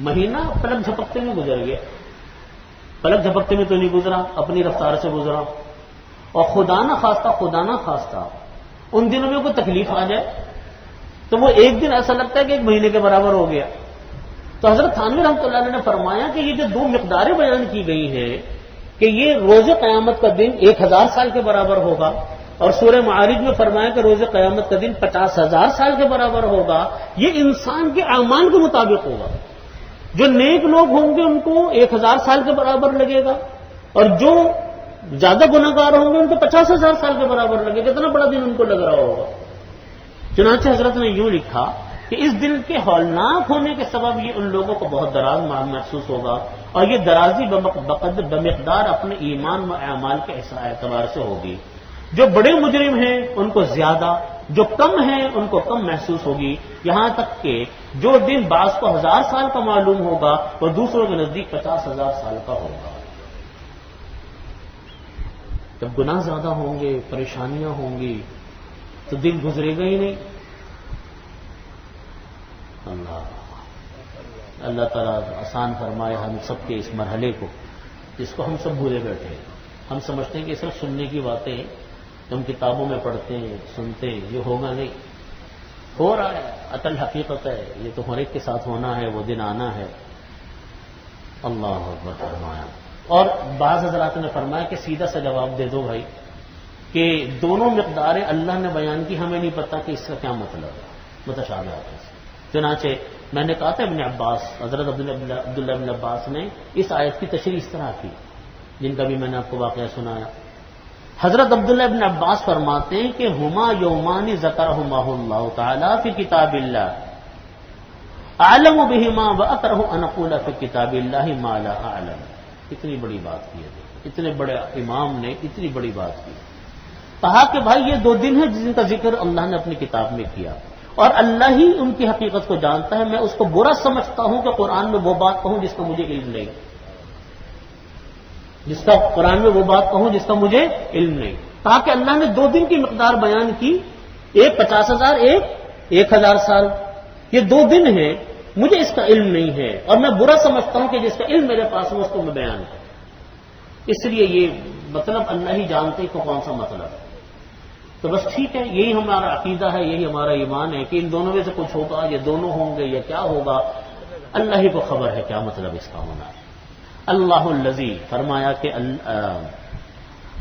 مہینہ پلک جھپکتے میں گزر گیا. پلک جھپکتے میں تو نہیں گزرا، اپنی رفتار سے گزرا. اور خدا نہ خواستہ ان دنوں میں کوئی تکلیف آ جائے تو وہ ایک دن ایسا لگتا ہے کہ 1 مہینے کے برابر ہو گیا. تو حضرت تھانوی رحمۃ اللہ علیہ نے فرمایا کہ یہ جو 2 مقداریں بیان کی گئی ہیں کہ یہ روز قیامت کا دن 1000 سال کے برابر ہوگا، اور سورہ معارج میں فرمایا کہ روز قیامت کا دن 50,000 سال کے برابر ہوگا، یہ انسان کے اعمال کے مطابق ہوگا. جو نیک لوگ ہوں گے ان کو 1000 سال کے برابر لگے گا، اور جو زیادہ گناہگار ہوں گے ان کو 50,000 سال کے برابر لگے گا. کتنا بڑا دن ان کو لگ رہا ہوگا. چنانچہ حضرت نے یوں لکھا کہ اس دل کے ہولناک ہونے کے سبب یہ ان لوگوں کو بہت دراز محسوس ہوگا، اور یہ درازی بمقدار اپنے ایمان و اعمال کے اعتبار سے ہوگی. جو بڑے مجرم ہیں ان کو زیادہ، جو کم ہیں ان کو کم محسوس ہوگی. یہاں تک کہ جو دن بعض کو 1000 سال کا معلوم ہوگا وہ دوسروں کے نزدیک 50,000 سال کا ہوگا. جب گناہ زیادہ ہوں گے، پریشانیاں ہوں گی تو دن گزرے گا ہی نہیں. اللہ تعالیٰ آسان فرمائے ہم سب کے اس مرحلے کو جس کو ہم سب بھولے بیٹھے ہیں. ہم سمجھتے ہیں کہ صرف سننے کی باتیں ہیں، ہم کتابوں میں پڑھتے ہیں سنتے ہیں، یہ ہوگا نہیں. ہو رہا ہے، اصل حقیقت ہے، یہ تو ہر ایک کے ساتھ ہونا ہے، وہ دن آنا ہے. اللہ اکبر فرمایا. اور بعض حضرات نے فرمایا کہ سیدھا سا جواب دے دو بھائی کہ دونوں مقداریں اللہ نے بیان کی، ہمیں نہیں پتا کہ اس کا کیا مطلب ہے، متشابہات ہے. چنانچہ میں نے کہا تھا ابن عباس، حضرت عبداللہ ابن عباس نے اس آیت کی تشریح اس طرح کی جن کا بھی میں نے آپ کو واقعہ سنایا. حضرت عبداللہ ابن عباس فرماتے ہیں کہ ہما یومان ذکرہما اللہ تعالی فی کتاب اللہ اعلم بہما واکرہ ان اقول فی کتاب اللہ ما لا اعلم. اتنی بڑی بات کی ہے، اتنے بڑے امام نے اتنی بڑی بات کی. کہا کہ بھائی یہ 2 دن ہیں جن کا ذکر اللہ نے اپنی کتاب میں کیا، اور اللہ ہی ان کی حقیقت کو جانتا ہے. میں اس کو برا سمجھتا ہوں کہ قرآن میں وہ بات کہوں جس کا مجھے علم نہیں، قرآن میں وہ بات کہوں جس کا مجھے علم نہیں. کہا کہ اللہ نے 2 دن کی مقدار بیان کی، ایک 50,000 ایک 1,000 سال. یہ 2 دن ہیں، مجھے اس کا علم نہیں ہے، اور میں برا سمجھتا ہوں کہ جس کا علم میرے پاس ہو اس کو میں بیان کروں. اس لیے یہ مطلب اللہ ہی جانتے کہ کون سا مطلب ہے. تو بس ٹھیک ہے، یہی ہمارا عقیدہ ہے، یہی ہمارا ایمان ہے کہ ان دونوں میں سے کچھ ہوگا، یہ دونوں ہوں گے یا کیا ہوگا، اللہ ہی کو خبر ہے کیا مطلب اس کا ہونا ہے. اللہ الذی فرمایا کہ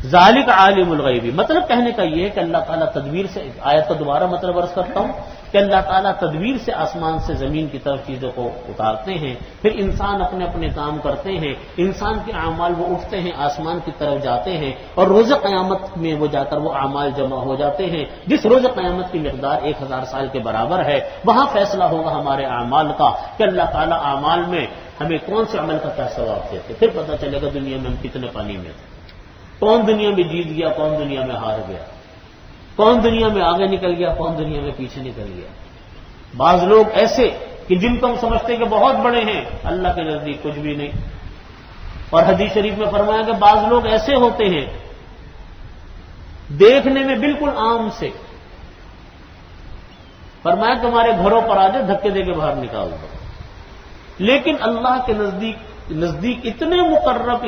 ذالک عالم الغیبی، مطلب کہنے کا یہ ہے کہ اللہ تعالیٰ تدبیر سے، آیت کا دوبارہ مطلب عرض کرتا ہوں کہ اللہ تعالیٰ تدبیر سے آسمان سے زمین کی طرف چیزوں کو اتارتے ہیں، پھر انسان اپنے اپنے کام کرتے ہیں، انسان کے اعمال وہ اٹھتے ہیں آسمان کی طرف جاتے ہیں، اور روز قیامت میں وہ جا کر وہ اعمال جمع ہو جاتے ہیں جس روز قیامت کی مقدار 1,000 سال کے برابر ہے. وہاں فیصلہ ہوگا ہمارے اعمال کا کہ اللہ تعالیٰ اعمال میں ہمیں کون سے عمل کا کیا ثواب دیتے. پھر پتہ چلے گا دنیا میں ہم کتنے پانی میں تھے، کون دنیا میں جیت گیا، کون دنیا میں ہار گیا، کون دنیا میں آگے نکل گیا، کون دنیا میں پیچھے نکل گیا. بعض لوگ ایسے کہ جن کو ہم سمجھتے ہیں کہ بہت بڑے ہیں، اللہ کے نزدیک کچھ بھی نہیں. اور حدیث شریف میں فرمایا کہ بعض لوگ ایسے ہوتے ہیں دیکھنے میں بالکل عام سے، فرمایا کہ ہمارے گھروں پر آ جائے دھکے دے کے باہر نکال دو، لیکن اللہ کے نزدیک اتنے مقرب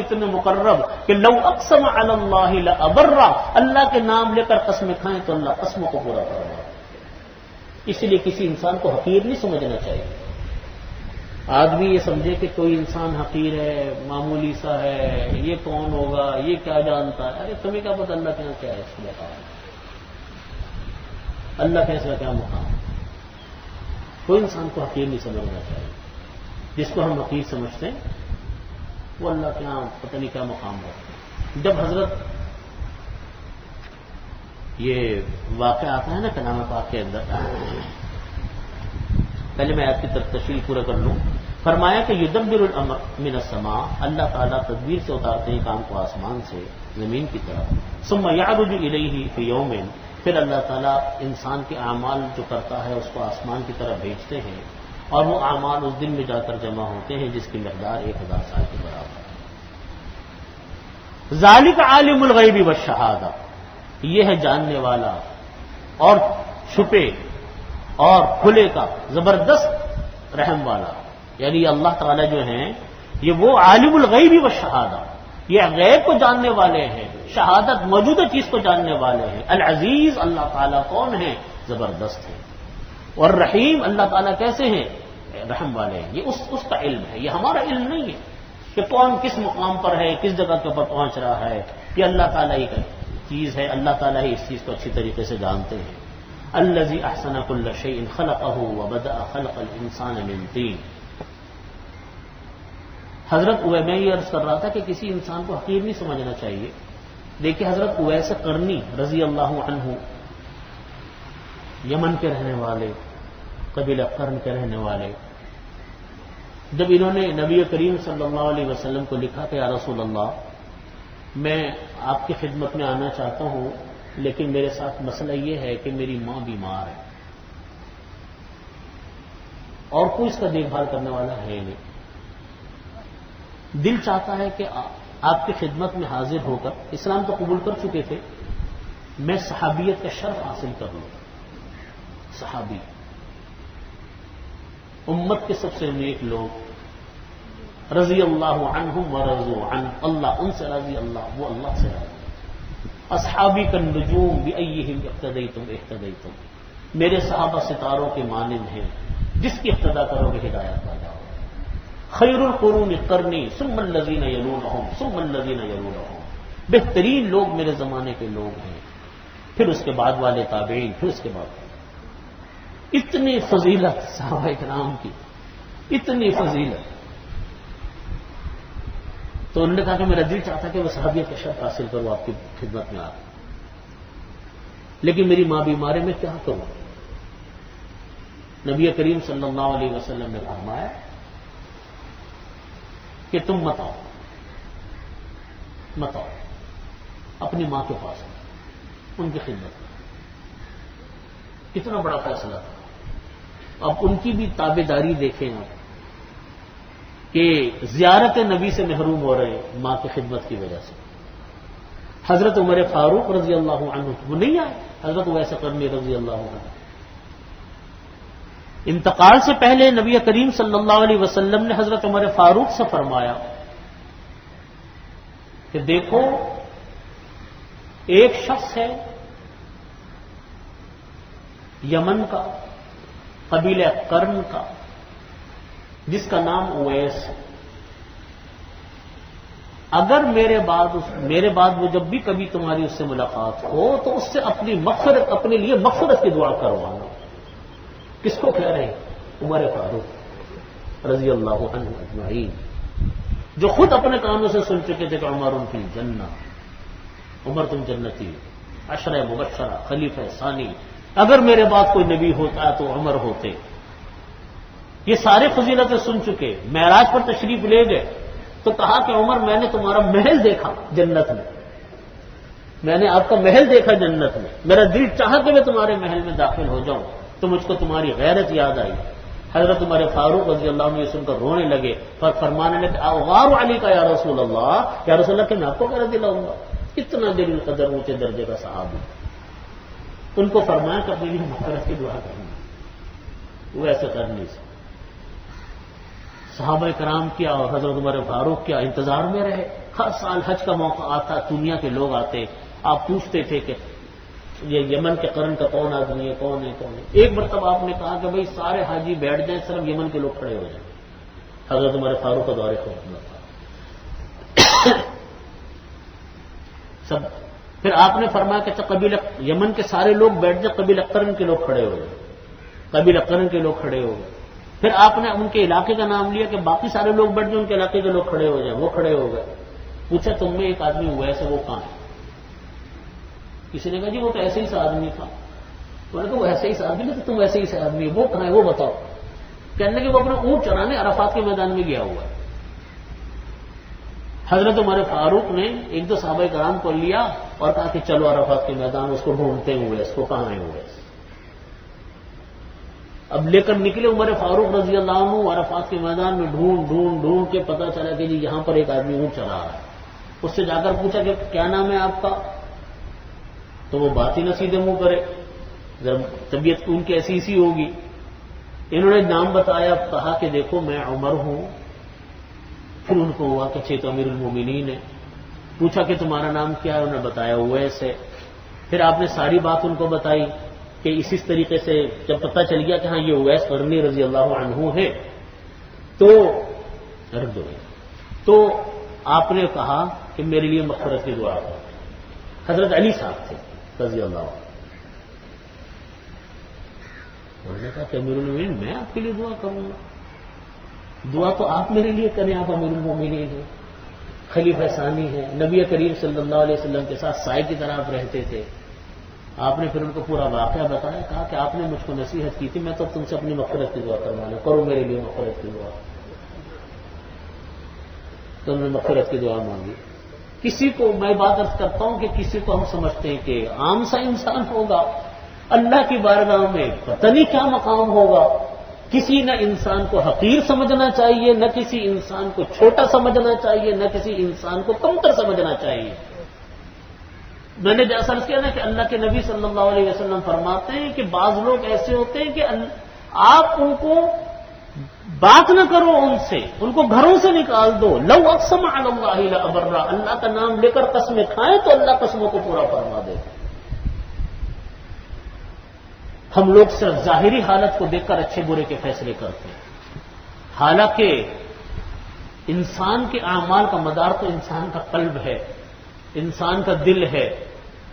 کہ لو اقسم علی اللہ لابرہ، اللہ کے نام لے کر قسمیں کھائیں تو اللہ قسموں کو پورا کرے گا. اس لیے کسی انسان کو حقیر نہیں سمجھنا چاہیے. آدمی یہ سمجھے کہ کوئی انسان حقیر ہے، معمولی سا ہے، یہ کون ہوگا، یہ کیا جانتا ہے. ارے تمہیں کیا پتہ اللہ کے یہاں کیا ہے، اس کو بتاؤ اللہ کے ایسا کیا مقام. کوئی انسان کو حقیر نہیں سمجھنا چاہیے. جس کو ہم حقیر سمجھتے ہیں وہ اللہ کے یہاں پتہ نہیں کیا مقام رکھتے ہیں. جب حضرت یہ واقعہ آتا ہے نا کلام پاک کے اندر، پہلے میں آپ کی تفصیل پورا کر لوں. فرمایا کہ یدبر الامر من السماء، اللہ تعالیٰ تدبیر سے اتارتے ہیں کام کو آسمان سے زمین کی طرف. ثم یعرج الیہ فی یوم، پھر اللہ تعالیٰ انسان کے اعمال جو کرتا ہے اس کو آسمان کی طرف بھیجتے ہیں، اور وہ اعمال اس دن میں جا کر جمع ہوتے ہیں جس کی مقدار 1,000 سال کے برابر ہے. ذالک عالم الغیب والشہادہ، یہ ہے جاننے والا اور چھپے اور کھلے کا زبردست رحم والا. یعنی اللہ تعالیٰ جو ہیں یہ وہ عالم الغیب والشہادہ، یہ غیب کو جاننے والے ہیں، شہادت موجودہ چیز کو جاننے والے ہیں. العزیز، اللہ تعالیٰ کون ہے؟ زبردست ہے. اور رحیم، اللہ تعالیٰ کیسے ہیں؟ رحم والے ہیں. یہ اس کا علم ہے، یہ ہمارا علم نہیں ہے کہ کون کس مقام پر ہے، کس جگہ کے اوپر پہنچ رہا ہے. یہ اللہ تعالیٰ ہی کا چیز ہے، اللہ تعالیٰ ہی اس چیز کو اچھی طریقے سے جانتے ہیں. الذی احسن کل شیء خلقہ وبدأ خلق الانسان من طین. حضرت میں یہ عرض کر رہا تھا کہ کسی انسان کو حقیر نہیں سمجھنا چاہیے. دیکھیے حضرت اویس قرنی رضی اللہ عنہ، یمن کے رہنے والے، قبیلہ قرن کے رہنے والے، جب انہوں نے نبی کریم صلی اللہ علیہ وسلم کو لکھا کہ یا رسول اللہ، میں آپ کی خدمت میں آنا چاہتا ہوں، لیکن میرے ساتھ مسئلہ یہ ہے کہ میری ماں بیمار ہے اور کوئی اس کا دیکھ بھال کرنے والا ہے نہیں. دل چاہتا ہے کہ آپ کی خدمت میں حاضر ہو کر، اسلام تو قبول کر چکے تھے، میں صحابیت کا شرف حاصل کر لوں. صحابی، امت کے سب سے نیک لوگ، رضی اللہ عنہم ورضوا عنہ، اللہ ان سے راضی، اللہ وہ اللہ سے راضی. اصحابی کالنجوم بأیہم اقتدیتم اہتدیتم، میرے صحابہ ستاروں کے مانند ہیں، جس کی اقتدا کرو گے ہدایت پا جاؤ. خیر القرون قرنی ثم الذین یلونہم ثم الذین یلونہم، بہترین لوگ میرے زمانے کے لوگ ہیں، پھر اس کے بعد والے تابعین، پھر اس کے بعد. اتنی فضیلت صحابہ کرام کی، اتنی فضیلت. تو انہوں نے کہا کہ میرا دل چاہتا کہ وہ صحابیت کا شرف حاصل کروں آپ کی خدمت میں آ کر، لیکن میری ماں بیمار ہے، میں کیا کروں؟ نبی کریم صلی اللہ علیہ وسلم نے فرمایا کہ تم مت آؤ، مت آؤ، اپنی ماں کے پاس ان کی خدمت. کتنا بڑا فیصلہ تھا. اب ان کی بھی تابعداری دیکھیں آپ کہ زیارت نبی سے محروم ہو رہے ہیں ماں کی خدمت کی وجہ سے. حضرت عمر فاروق رضی اللہ عنہ وہ نہیں آئے، حضرت اویس قرنی رضی اللہ عنہ. انتقال سے پہلے نبی کریم صلی اللہ علیہ وسلم نے حضرت عمر فاروق سے فرمایا کہ دیکھو ایک شخص ہے یمن کا، قبیلہ قرن کا، جس کا نام اویس ہے. اگر میرے بعد وہ جب بھی کبھی تمہاری اس سے ملاقات ہو تو اس سے اپنی مغفرت، اپنے لیے مغفرت کی دعا کروانا. کس کو کہہ رہے ہیں؟ عمر فاروق رضی اللہ عنہ اجمعین، جو خود اپنے کانوں سے سن چکے تھے کہ عمر فی الجنہ، عمر تم جنتی، عشرہ مبشرہ، خلیفہ ثانی. اگر میرے بعد کوئی نبی ہوتا تو عمر ہوتے. یہ سارے فضیلتیں سن چکے، معراج پر تشریف لے گئے تو کہا کہ عمر میں نے تمہارا محل دیکھا جنت میں، میں نے آپ کا محل دیکھا جنت میں، میرا دل چاہا کہ میں تمہارے محل میں داخل ہو جاؤں تو مجھ کو تمہاری غیرت یاد آئی. حضرت عمر فاروق رضی اللہ عنہ یہ سن کر رونے لگے، پر فرمانے لگے اغار علی کا یا رسول اللہ، یا رسول اللہ کہ میں آپ کو غیرت دلاؤں گا. اتنا جلیل قدر اونچے درجے کا صحابی. ان کو فرمایا کہ اپنے لیے مغفرت کی دعا کریں. وہ ایسے کرنے سے صحابہ کرام کیا اور حضرت عمر فاروق کیا انتظار میں رہے. ہر سال حج کا موقع آتا، دنیا کے لوگ آتے، آپ پوچھتے تھے کہ یہ یمن کے قرن کا کون آدمی ہے، کون ہے کون ہے. ایک مرتبہ آپ نے کہا کہ بھئی سارے حاجی بیٹھ جائیں، صرف یمن کے لوگ کھڑے ہو جائیں. حضرت عمر فاروق کا دور خاتمہ تھا. سب پھر آپ نے فرمایا کہ قبیلہ یمن کے سارے لوگ بیٹھ جائیں، قبیلہ قرن کے لوگ کھڑے ہو جائیں. قبیلہ قرن کے لوگ کھڑے ہو گئے. پھر آپ نے ان کے علاقے کا نام لیا کہ باقی سارے لوگ بیٹھ جائیں، ان کے علاقے کے لوگ کھڑے ہو جائیں. وہ کھڑے ہو گئے. پوچھا تم میں ایک آدمی ہوا ایسے، وہ کہاں ہے؟ کسی نے کہا جی وہ تو ایسے ہی سا آدمی تھا. انہوں نے کہا وہ ایسے ہی سا آدمی نہیں تو تم ایسے ہی سا آدمی، وہ کہاں ہے وہ بتاؤ. کہنے لگے وہ اپنا اونٹ چرانے عرفات کے میدان میں گیا ہوا ہے. حضرت عمر فاروق نے ایک دو صحابہ کرام کو لیا اور کہا کہ چلو عرفات کے میدان اس کو ڈھونڈتے ہوئے، اس کو کہاں ہے ہوئے. اب لے کر نکلے عمر فاروق رضی اللہ عنہ عرفات کے میدان میں، ڈھونڈ کے پتا چلا کہ جی یہاں پر ایک آدمی اونٹ چلا رہا ہے. اس سے جا کر پوچھا کہ کیا نام ہے آپ کا؟ تو وہ بات ہی نہ سیدھے منہ کرے، ذرا طبیعت ان کی ایسی سی ہوگی. انہوں نے نام بتایا، کہا کہ دیکھو میں عمر ہوں. پھر ان کو ہوا کہ تو امیر المومنین ہے. پوچھا کہ تمہارا نام کیا ہے؟ انہوں نے بتایا اویس ہے. پھر آپ نے ساری بات ان کو بتائی کہ اسی طریقے سے جب پتہ چل گیا کہ ہاں یہ اویس قرنی رضی اللہ عنہ ہے تو رکھ دو. تو آپ نے کہا کہ میرے لیے مغفرت کی دعا کرو. حضرت علی صاحب تھے رضی اللہ عنہ. انہوں نے کہا کہ امیر المومنین میں آپ کے لیے دعا کروں گا. دعا تو آپ میرے لیے کریں، آپ امیر المومنین ہیں، خلیفہ ثانی ہیں، نبی کریم صلی اللہ علیہ وسلم کے ساتھ سائے کی طرح آپ رہتے تھے. آپ نے پھر ان کو پورا واقعہ بتایا، کہا کہ آپ نے مجھ کو نصیحت کی تھی، میں تو تم سے اپنی مغفرت کی دعا کروانا، کرو میرے لیے مغفرت کی دعا. تو انہوں نے مغفرت کی دعا مانگی. کسی کو میں بات عرض کرتا ہوں کہ کسی کو ہم سمجھتے ہیں کہ عام سا انسان ہوگا، اللہ کی بارگاہ میں پتہ نہیں کیا مقام ہوگا. کسی نہ انسان کو حقیر سمجھنا چاہیے، نہ کسی انسان کو چھوٹا سمجھنا چاہیے، نہ کسی انسان کو کمتر سمجھنا چاہیے. میں نے جیسا عرض کیا نا کہ اللہ کے نبی صلی اللہ علیہ وسلم فرماتے ہیں کہ بعض لوگ ایسے ہوتے ہیں کہ آپ ان کو بات نہ کرو، ان کو گھروں سے نکال دو. لو اقسم علی اللہ لابرہ، اللہ کا نام لے کر قسمیں کھائیں تو اللہ قسموں کو پورا فرما دے. ہم لوگ صرف ظاہری حالت کو دیکھ کر اچھے برے کے فیصلے کرتے ہیں، حالانکہ انسان کے اعمال کا مدار تو انسان کا قلب ہے، انسان کا دل ہے.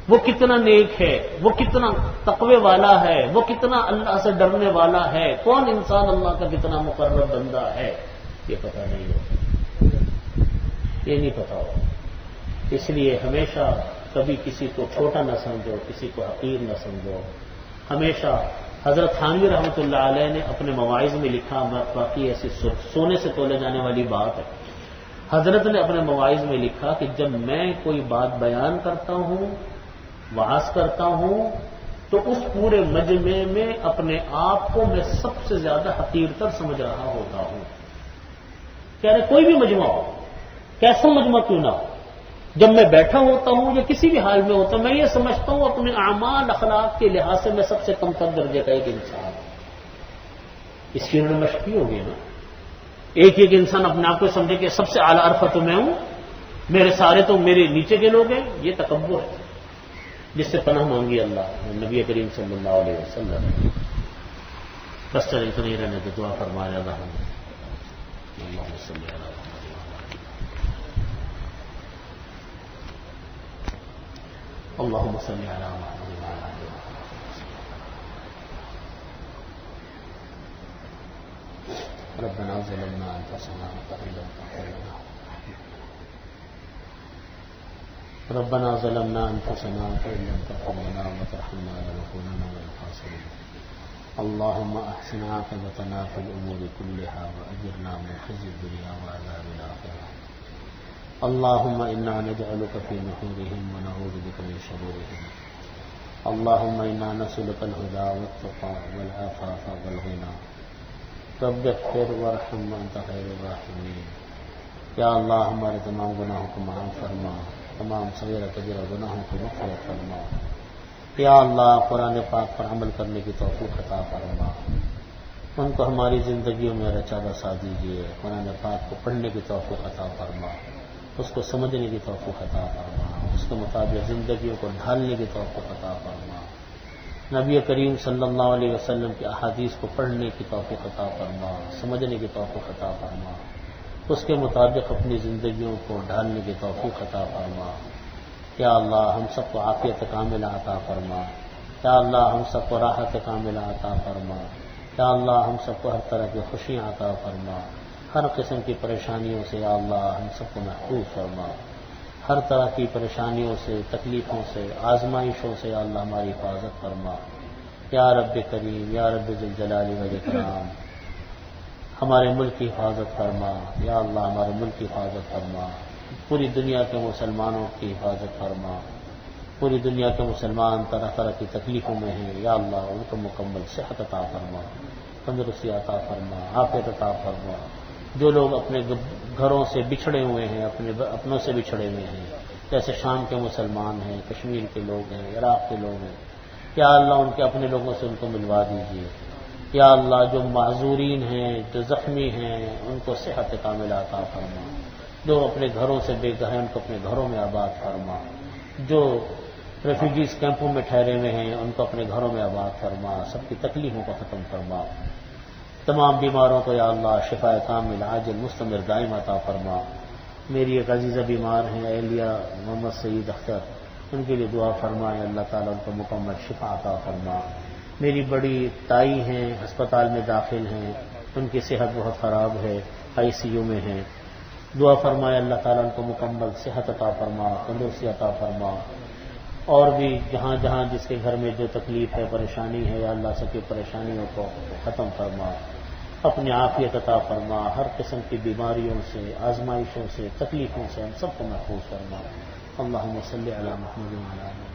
وہ کتنا نیک ہے، وہ کتنا تقوی والا ہے، وہ کتنا اللہ سے ڈرنے والا ہے، کون انسان اللہ کا کتنا مقرب بندہ ہے، یہ پتہ نہیں ہوتا، یہ نہیں پتا ہوتا. اس لیے ہمیشہ کبھی کسی کو چھوٹا نہ سمجھو، کسی کو حقیر نہ سمجھو. ہمیشہ حضرت تھانوی رحمۃ اللہ علیہ نے اپنے مواعظ میں لکھا، باقی ایسی سونے سے تولے جانے والی بات ہے. حضرت نے اپنے مواعظ میں لکھا کہ جب میں کوئی بات بیان کرتا ہوں، وعظ کرتا ہوں، تو اس پورے مجمع میں اپنے آپ کو میں سب سے زیادہ حقیر تر سمجھ رہا ہوتا ہوں۔ کہہ رہے کوئی بھی مجمع ہو، کیسا مجمع کیوں نہ ہو، جب میں بیٹھا ہوتا ہوں یا کسی بھی حال میں ہوتا ہوں، میں یہ سمجھتا ہوں اپنے اعمال اخلاق کے لحاظ سے میں سب سے کم تر درجے کا ایک انسان ہوں۔ اس کی انہوں نے مشق کی ہوگی نا، ایک انسان اپنے آپ کو سمجھے کہ سب سے اعلیٰ عرفہ تو میں ہوں، میرے سارے تو میرے نیچے کے لوگ ہیں، یہ تکبر ہے جس سے پناہ مانگی اللہ نبی کریم صلی اللہ علیہ وسلم۔ بس چلے اتنا ہی رہنے تو دعا فرمائے اللہ اللہم صلی علی اللهم صل على محمد وعلى آله وصحبه ربنا ظلمنا أنفسنا وإن لم تغفر لنا ربنا ظلمنا أنفسنا وإن لم تغفر لنا وترحمنا لنكونن من الخاسرين اللهم أحسن عاقبتنا في الأمور كلها وأجرنا من خزي الدنيا وعذاب الآخرة اللهم إنا نجعلك في نحورهم ونعوذ بك من شرورهم اللهم إنا نسألك الهدى والتقى والعفاف والغنى رب اغفر وارحم وأنت خير الراحمين۔ یا اللہ ہمارے تمام گناہوں کو معاف فرما، تمام صغیر کبیرہ گناہوں کو مغفرت فرما۔ یا اللہ قرآن پاک پر عمل کرنے کی توفیق عطا فرما، ان کو ہماری زندگیوں میں رچا بسا دیجیے۔ قرآن پاک کو پڑھنے کی توفیق عطا فرما، اس کو سمجھنے کی توفیق عطا فرما، اس کے مطابق زندگیوں کو ڈھالنے کی توفیق عطا فرما۔ نبی کریم صلی اللہ علیہ وسلم کی احادیث کو پڑھنے کی توفیق عطا فرما، سمجھنے کی توفیق عطا فرما، اس کے مطابق اپنی زندگیوں کو ڈھالنے کی توفیق عطا فرما۔ یا اللہ ہم سب کو عافیت کاملہ عطا فرما، یا اللہ ہم سب کو راحت کاملہ عطا فرما، یا اللہ ہم سب کو ہر طرح کی خوشیاں عطا فرما، ہر قسم کی پریشانیوں سے یا اللہ ہم سب کو محفوظ فرما، ہر طرح کی پریشانیوں سے، تکلیفوں سے، آزمائشوں سے یا اللہ ہماری حفاظت فرما۔ یا رب کریم، یا رب ذوالجلال والاکرام، ہمارے ملک کی حفاظت فرما، یا اللہ ہمارے ملک کی حفاظت فرما، پوری دنیا کے مسلمانوں کی حفاظت فرما۔ پوری دنیا کے مسلمان طرح طرح کی تکلیفوں میں ہیں، یا اللہ ان کو مکمل صحت عطا فرما، تندرستی عطا فرما، عافیت عطا فرما۔ جو لوگ اپنے گھروں سے بچھڑے ہوئے ہیں، اپنوں سے بچھڑے ہوئے ہیں، جیسے شام کے مسلمان ہیں، کشمیر کے لوگ ہیں، عراق کے لوگ ہیں، یا اللہ ان کے اپنے لوگوں سے ان کو ملوا دیجیے۔ یا اللہ جو معذورین ہیں، جو زخمی ہیں، ان کو صحت کاملہ عطا فرما۔ جو اپنے گھروں سے بے گھر ہیں ان کو اپنے گھروں میں آباد فرما۔ جو ریفیوجیز کیمپوں میں ٹھہرے ہوئے ہیں ان کو اپنے گھروں میں آباد فرما، سب کی تکلیفوں کو ختم فرما۔ تمام بیماروں کو یا اللہ شفاء کامل عاجل مستمر دائم عطا فرما۔ میری ایک عزیزہ بیمار ہیں اہلیہ محمد سعید اختر، ان کے لیے دعا فرمائے، اللہ تعالیٰ ان کو مکمل شفا عطا فرما۔ میری بڑی تائی ہیں، ہسپتال میں داخل ہیں، ان کی صحت بہت خراب ہے، ICU میں ہیں، دعا فرمائے اللہ تعالیٰ ان کو مکمل صحت عطا فرما، تندرستی عطا فرما۔ اور بھی جہاں جہاں جس کے گھر میں جو تکلیف ہے، پریشانی ہے، یا اللہ سب کی پریشانیوں کو ختم فرما، اپنی عافیت عطا فرما، ہر قسم کی بیماریوں سے، آزمائشوں سے، تکلیفوں سے ہم سب کو محفوظ فرما۔ اللہم صلی علی محمد وعلی آلہ